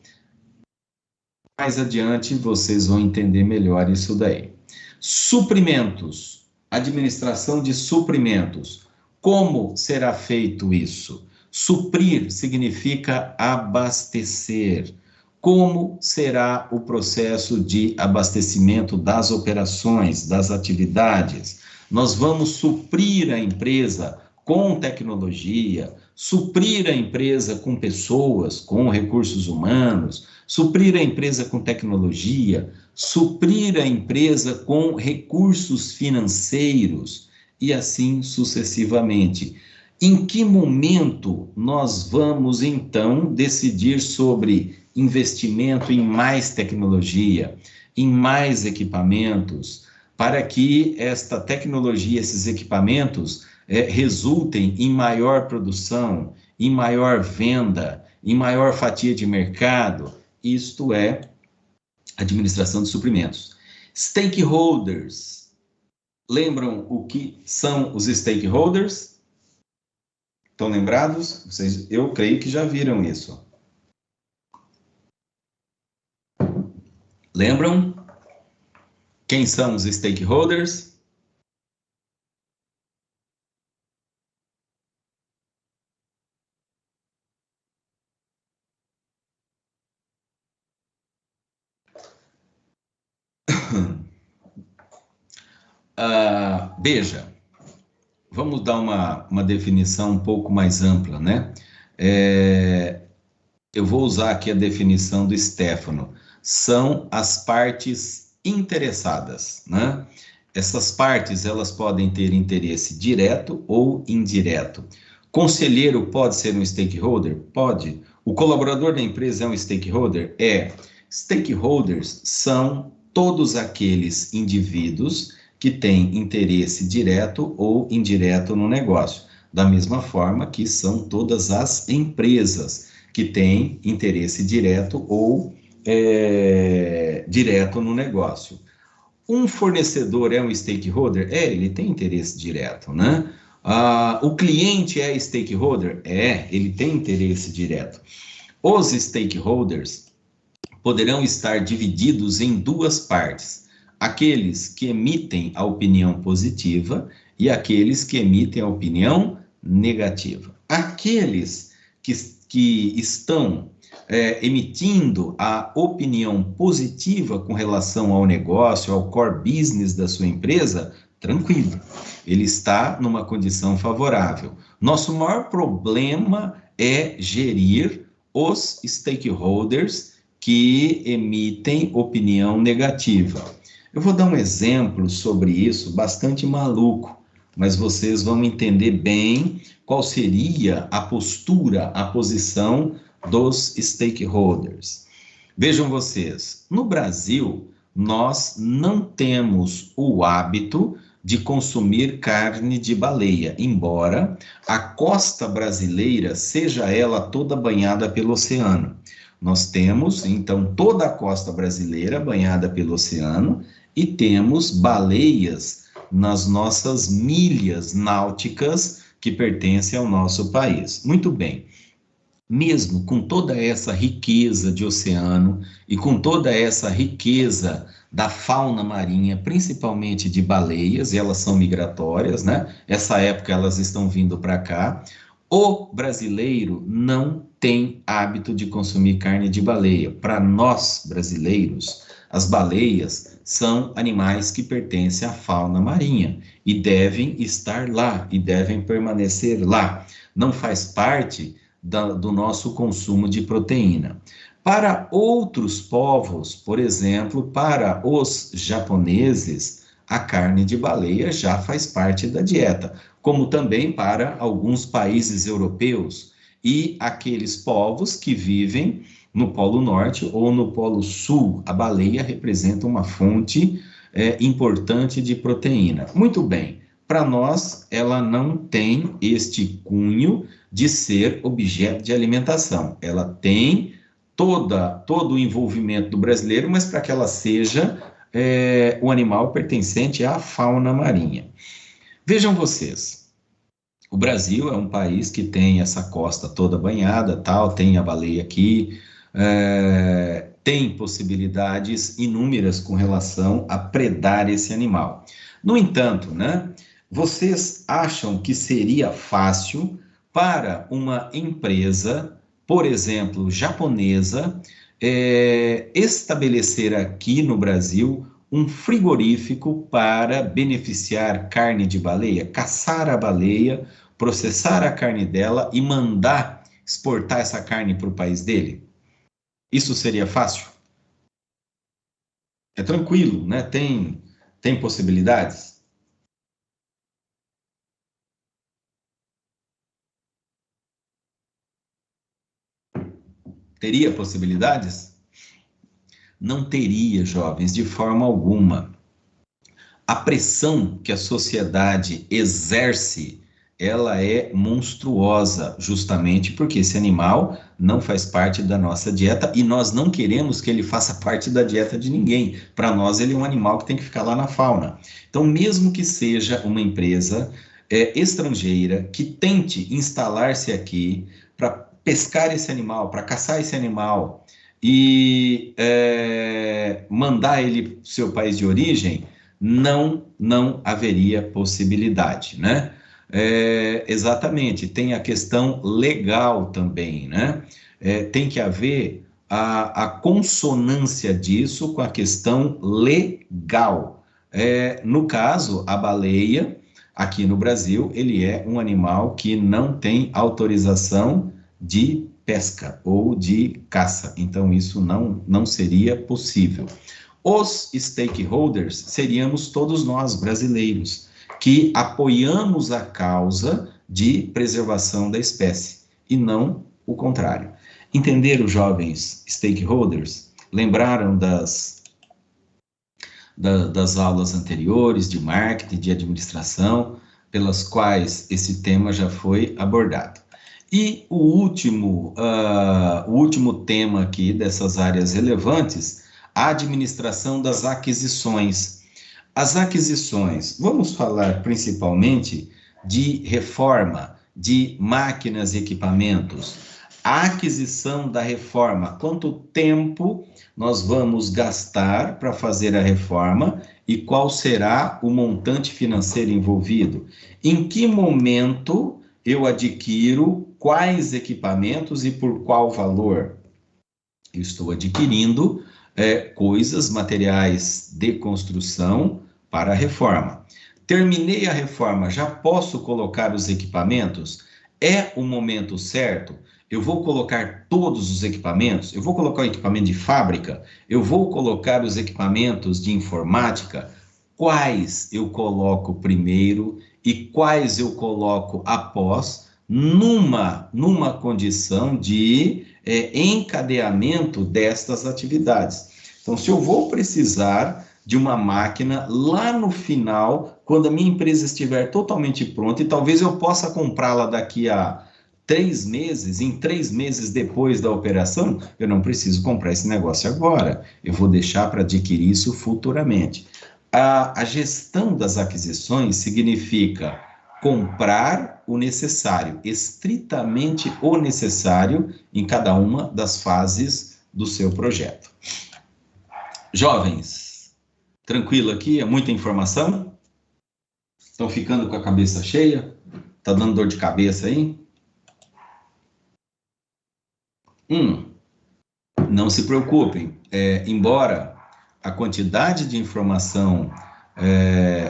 Speaker 1: Mais adiante, vocês vão entender melhor isso daí. Suprimentos, administração de suprimentos. Como será feito isso? Suprir significa abastecer. Como será o processo de abastecimento das operações, das atividades? Nós vamos suprir a empresa com tecnologia, suprir a empresa com pessoas, com recursos humanos, suprir a empresa com tecnologia, suprir a empresa com recursos financeiros e assim sucessivamente. Em que momento nós vamos, então, decidir sobre investimento em mais tecnologia, em mais equipamentos, para que esta tecnologia, esses equipamentos, resultem em maior produção, em maior venda, em maior fatia de mercado? Isto é administração de suprimentos. Stakeholders. Lembram o que são os stakeholders? Estão lembrados? Vocês, eu creio que já viram isso. Lembram? Quem são os stakeholders? Veja, vamos dar uma definição um pouco mais ampla, né? Eu vou usar aqui a definição do Stefano. São as partes interessadas, né? Essas partes, elas podem ter interesse direto ou indireto. Conselheiro pode ser um stakeholder? Pode. O colaborador da empresa é um stakeholder? É. Stakeholders são todos aqueles indivíduos que têm interesse direto ou indireto no negócio, da mesma forma que são todas as empresas que têm interesse direto ou direto no negócio. Um fornecedor é um stakeholder? Ele tem interesse direto, né? O cliente é stakeholder? Ele tem interesse direto. Os stakeholders poderão estar divididos em duas partes: aqueles que emitem a opinião positiva e aqueles que emitem a opinião negativa. Aqueles que estão emitindo a opinião positiva com relação ao negócio, ao core business da sua empresa, tranquilo, ele está numa condição favorável. Nosso maior problema é gerir os stakeholders que emitem opinião negativa. Eu vou dar um exemplo sobre isso, bastante maluco, mas vocês vão entender bem qual seria a postura, a posição dos stakeholders. Vejam vocês, no Brasil, nós não temos o hábito de consumir carne de baleia, embora a costa brasileira seja ela toda banhada pelo oceano. Nós temos, então, toda a costa brasileira banhada pelo oceano e temos baleias nas nossas milhas náuticas que pertencem ao nosso país. Muito bem. Mesmo com toda essa riqueza de oceano e com toda essa riqueza da fauna marinha, principalmente de baleias, e elas são migratórias, né? Essa época elas estão vindo para cá. O brasileiro não tem hábito de consumir carne de baleia. Para nós, brasileiros, as baleias são animais que pertencem à fauna marinha e devem estar lá, e devem permanecer lá. Não faz parte do nosso consumo de proteína. Para outros povos, por exemplo, para os japoneses, a carne de baleia já faz parte da dieta, como também para alguns países europeus e aqueles povos que vivem no Polo Norte ou no Polo Sul. A baleia representa uma fonte importante de proteína. Muito bem, para nós ela não tem este cunho de ser objeto de alimentação. Ela tem todo o envolvimento do brasileiro, mas para que ela seja um animal pertencente à fauna marinha. Vejam vocês, o Brasil é um país que tem essa costa toda banhada, tal, tem a baleia aqui, tem possibilidades inúmeras com relação a predar esse animal. No entanto, né, vocês acham que seria fácil para uma empresa, por exemplo, japonesa, estabelecer aqui no Brasil um frigorífico para beneficiar carne de baleia, caçar a baleia, processar a carne dela e mandar exportar essa carne para o país dele? Isso seria fácil? É tranquilo, né? Tem possibilidades? Teria possibilidades? Não teria, jovens, de forma alguma. A pressão que a sociedade exerce, ela é monstruosa, justamente porque esse animal não faz parte da nossa dieta e nós não queremos que ele faça parte da dieta de ninguém. Para nós, ele é um animal que tem que ficar lá na fauna. Então, mesmo que seja uma empresa estrangeira que tente instalar-se aqui para pescar esse animal, para caçar esse animal e mandar ele para o seu país de origem, não haveria possibilidade, né? Exatamente, tem a questão legal também, né? Tem que haver a consonância disso com a questão legal. No caso, a baleia, aqui no Brasil, ele é um animal que não tem autorização de pesca ou de caça. Então, isso não seria possível. Os stakeholders seríamos todos nós, brasileiros, que apoiamos a causa de preservação da espécie, e não o contrário. Entenderam, jovens stakeholders? Lembraram das aulas anteriores de marketing, de administração, pelas quais esse tema já foi abordado. E o último tema aqui dessas áreas relevantes, a administração das aquisições. As aquisições, vamos falar principalmente de reforma, de máquinas e equipamentos. A aquisição da reforma, quanto tempo nós vamos gastar para fazer a reforma e qual será o montante financeiro envolvido? Em que momento eu adquiro quais equipamentos e por qual valor? Eu estou adquirindo coisas, materiais de construção para a reforma. Terminei a reforma, já posso colocar os equipamentos? É o momento certo? Eu vou colocar todos os equipamentos? Eu vou colocar o equipamento de fábrica? Eu vou colocar os equipamentos de informática? Quais eu coloco primeiro e quais eu coloco após, numa condição de encadeamento destas atividades? Então, se eu vou precisar de uma máquina lá no final, quando a minha empresa estiver totalmente pronta, e talvez eu possa comprá-la daqui a 3 meses, em 3 meses depois da operação, eu não preciso comprar esse negócio agora, eu vou deixar para adquirir isso futuramente. A gestão das aquisições significa comprar o necessário, estritamente o necessário em cada uma das fases do seu projeto. Jovens, tranquilo aqui? É muita informação? Estão ficando com a cabeça cheia? Está dando dor de cabeça aí? Não se preocupem, embora a quantidade de informação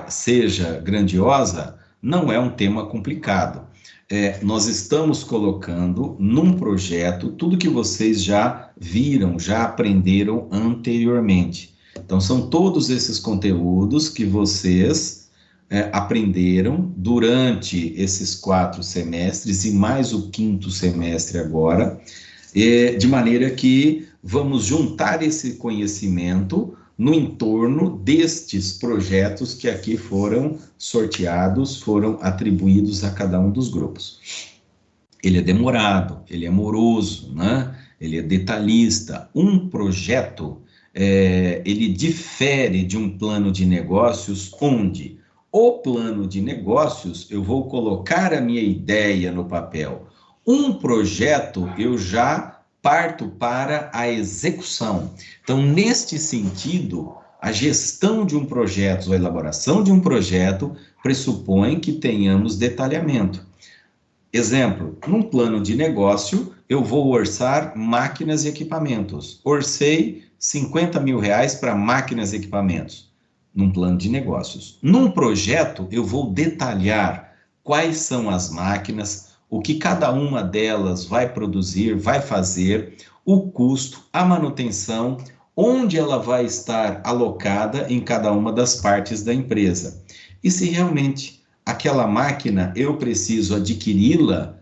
Speaker 1: seja grandiosa, não é um tema complicado. Nós estamos colocando num projeto tudo que vocês já viram, já aprenderam anteriormente. Então, são todos esses conteúdos que vocês aprenderam durante esses 4 semestres e mais o 5º semestre agora, de maneira que vamos juntar esse conhecimento no entorno destes projetos que aqui foram sorteados, foram atribuídos a cada um dos grupos. Ele é demorado, ele é moroso, né? Ele é detalhista. Um projeto, ele difere de um plano de negócios, onde o plano de negócios, eu vou colocar a minha ideia no papel. Um projeto, eu já parto para a execução. Então, neste sentido, a gestão de um projeto, a elaboração de um projeto, pressupõe que tenhamos detalhamento. Exemplo, num plano de negócio, eu vou orçar máquinas e equipamentos. Orcei 50 mil reais para máquinas e equipamentos, num plano de negócios. Num projeto, eu vou detalhar quais são as máquinas, o que cada uma delas vai produzir, vai fazer, o custo, a manutenção, onde ela vai estar alocada em cada uma das partes da empresa. E se realmente aquela máquina eu preciso adquiri-la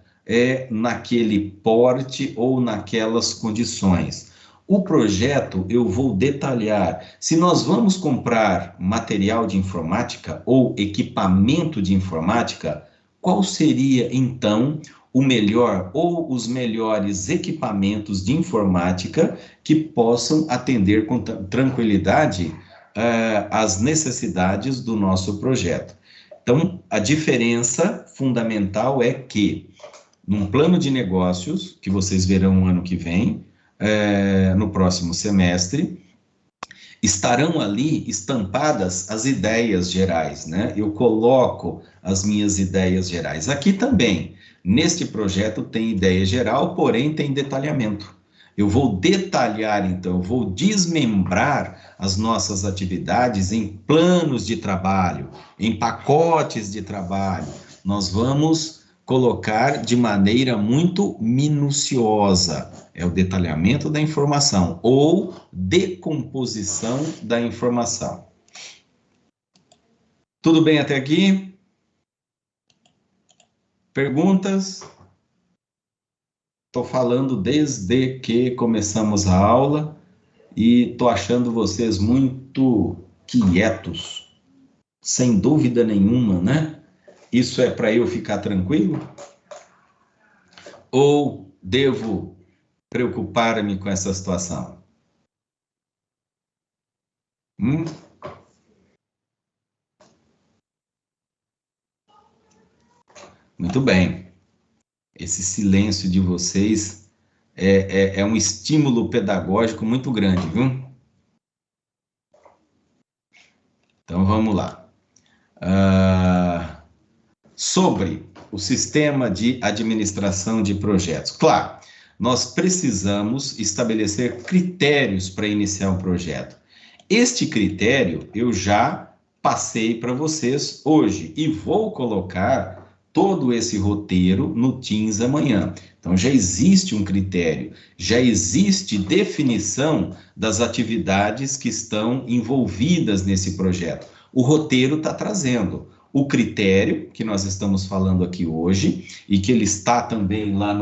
Speaker 1: naquele porte ou naquelas condições. O projeto eu vou detalhar. Se nós vamos comprar material de informática ou equipamento de informática, qual seria, então, o melhor ou os melhores equipamentos de informática que possam atender com tranquilidade as necessidades do nosso projeto? Então, a diferença fundamental é que, num plano de negócios, que vocês verão ano que vem, no próximo semestre, estarão ali estampadas as ideias gerais, né? Eu coloco as minhas ideias gerais. Aqui também, neste projeto tem ideia geral, porém tem detalhamento. Eu vou detalhar, então, eu vou desmembrar as nossas atividades em planos de trabalho, em pacotes de trabalho. Nós vamos colocar de maneira muito minuciosa. É o detalhamento da informação ou decomposição da informação. Tudo bem até aqui? Perguntas? Estou falando desde que começamos a aula e estou achando vocês muito quietos, sem dúvida nenhuma, né? Isso é para eu ficar tranquilo? Ou devo preocupar-me com essa situação? Muito bem. Esse silêncio de vocês é um estímulo pedagógico muito grande, viu? Então, vamos lá. Sobre o sistema de administração de projetos. Claro, nós precisamos estabelecer critérios para iniciar um projeto. Este critério eu já passei para vocês hoje e vou colocar todo esse roteiro no Teams amanhã. Então, já existe um critério, já existe definição das atividades que estão envolvidas nesse projeto. O roteiro está trazendo o critério que nós estamos falando aqui hoje e que ele está também lá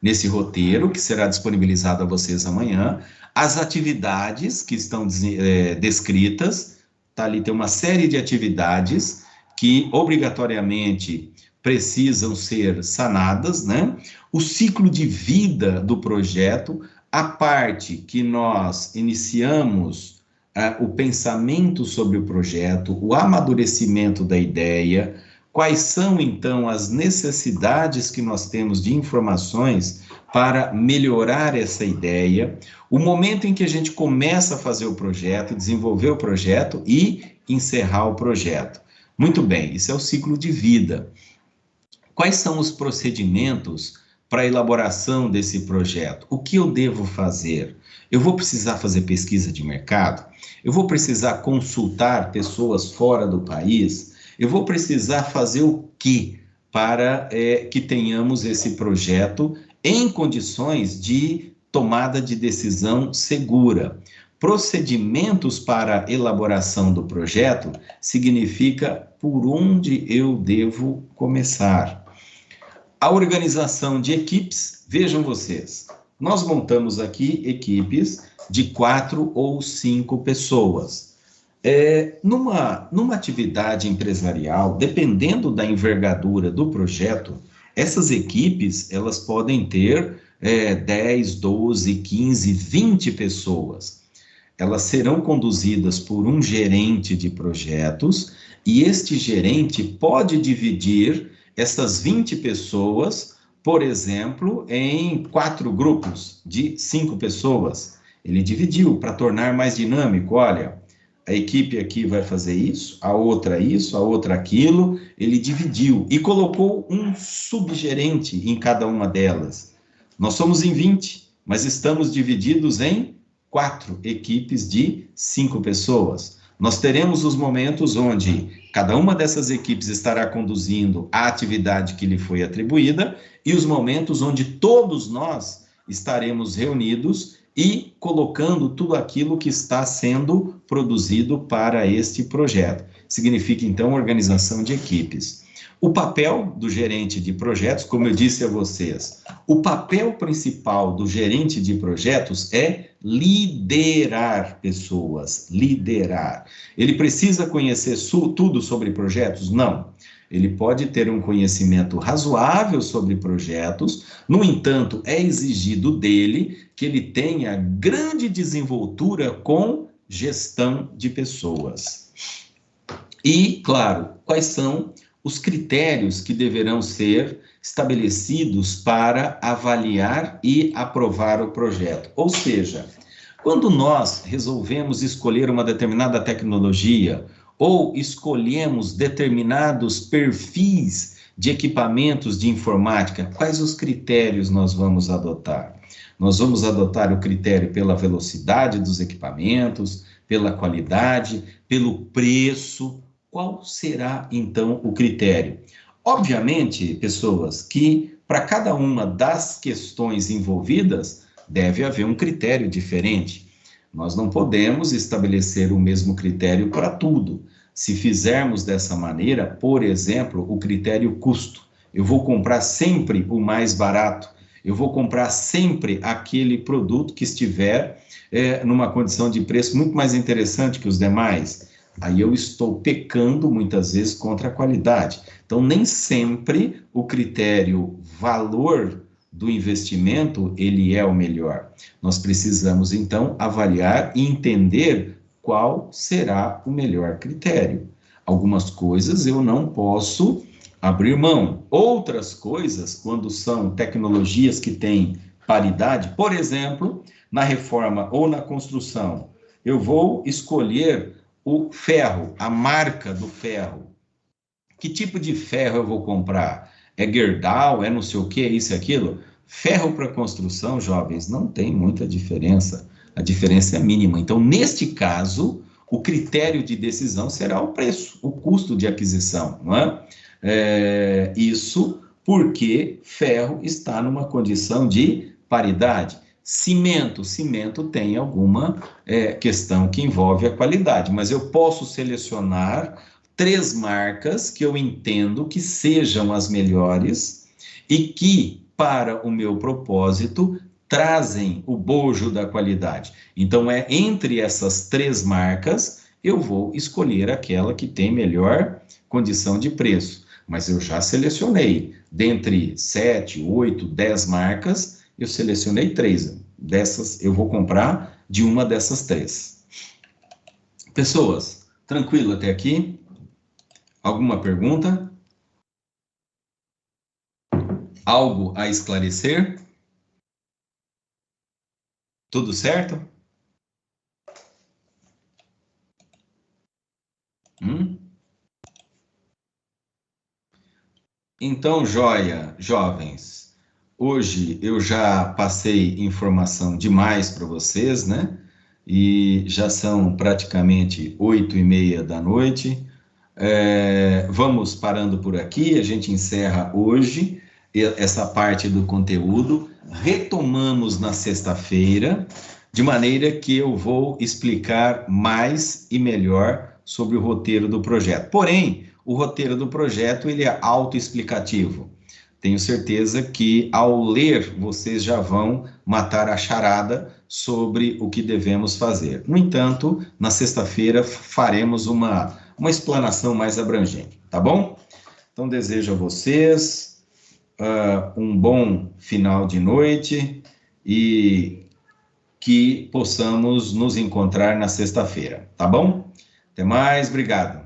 Speaker 1: nesse roteiro, que será disponibilizado a vocês amanhã, as atividades que estão descritas, tá ali, tem uma série de atividades que obrigatoriamente precisam ser sanadas, né? O ciclo de vida do projeto, a parte que nós iniciamos o pensamento sobre o projeto, o amadurecimento da ideia, quais são, então, as necessidades que nós temos de informações para melhorar essa ideia, o momento em que a gente começa a fazer o projeto, desenvolver o projeto e encerrar o projeto. Muito bem, isso é o ciclo de vida. Quais são os procedimentos para a elaboração desse projeto? O que eu devo fazer? Eu vou precisar fazer pesquisa de mercado? Eu vou precisar consultar pessoas fora do país? Eu vou precisar fazer o quê para que tenhamos esse projeto em condições de tomada de decisão segura? Procedimentos para a elaboração do projeto significa por onde eu devo começar. A organização de equipes, vejam vocês, nós montamos aqui equipes de 4 ou 5 pessoas. Numa atividade empresarial, dependendo da envergadura do projeto, essas equipes, elas podem ter 10, 12, 15, 20 pessoas. Elas serão conduzidas por um gerente de projetos e este gerente pode dividir essas 20 pessoas, por exemplo, em 4 grupos de 5 pessoas. Ele dividiu para tornar mais dinâmico. Olha, a equipe aqui vai fazer isso, a outra aquilo. Ele dividiu e colocou um subgerente em cada uma delas. Nós somos em 20, mas estamos divididos em 4 equipes de 5 pessoas. Nós teremos os momentos onde cada uma dessas equipes estará conduzindo a atividade que lhe foi atribuída e os momentos onde todos nós estaremos reunidos e colocando tudo aquilo que está sendo produzido para este projeto. Significa, então, organização de equipes. O papel do gerente de projetos, como eu disse a vocês, o papel principal do gerente de projetos é liderar pessoas, liderar. Ele precisa conhecer tudo sobre projetos? Não. Ele pode ter um conhecimento razoável sobre projetos, no entanto, é exigido dele que ele tenha grande desenvoltura com gestão de pessoas. E, claro, quais são os critérios que deverão ser estabelecidos para avaliar e aprovar o projeto? Ou seja, quando nós resolvemos escolher uma determinada tecnologia ou escolhemos determinados perfis de equipamentos de informática, quais os critérios nós vamos adotar? Nós vamos adotar o critério pela velocidade dos equipamentos, pela qualidade, pelo preço. Qual será, então, o critério? Obviamente, pessoas, que para cada uma das questões envolvidas, deve haver um critério diferente. Nós não podemos estabelecer o mesmo critério para tudo. Se fizermos dessa maneira, por exemplo, o critério custo. Eu vou comprar sempre o mais barato, eu vou comprar sempre aquele produto que estiver numa condição de preço muito mais interessante que os demais. Aí eu estou pecando muitas vezes contra a qualidade. Então, nem sempre o critério valor do investimento, ele é o melhor. Nós precisamos, então, avaliar e entender qual será o melhor critério. Algumas coisas eu não posso abrir mão. Outras coisas, quando são tecnologias que têm paridade, por exemplo, na reforma ou na construção, eu vou escolher o ferro, a marca do ferro. Que tipo de ferro eu vou comprar? É Gerdau, é não sei o que, isso e aquilo? Ferro para construção, jovens, não tem muita diferença. A diferença é mínima. Então, neste caso, o critério de decisão será o preço, o custo de aquisição, não é? Isso porque ferro está numa condição de paridade. Cimento tem alguma questão que envolve a qualidade, mas eu posso selecionar 3 marcas que eu entendo que sejam as melhores e que, para o meu propósito, trazem o bojo da qualidade. Então, entre essas 3 marcas, eu vou escolher aquela que tem melhor condição de preço. Mas eu já selecionei, dentre 7, 8, 10 marcas, eu selecionei 3. Dessas, eu vou comprar de uma dessas 3. Pessoas, tranquilo até aqui? Alguma pergunta? Algo a esclarecer? Tudo certo? Então, joia, jovens. Hoje eu já passei informação demais para vocês, né? E já são praticamente 8h30 da noite. Vamos parando por aqui, a gente encerra hoje essa parte do conteúdo. Retomamos na sexta-feira, de maneira que eu vou explicar mais e melhor sobre o roteiro do projeto. Porém, o roteiro do projeto ele é autoexplicativo. Tenho certeza que, ao ler, vocês já vão matar a charada sobre o que devemos fazer. No entanto, na sexta-feira faremos uma explanação mais abrangente, tá bom? Então, desejo a vocês um bom final de noite e que possamos nos encontrar na sexta-feira, tá bom? Até mais, obrigado.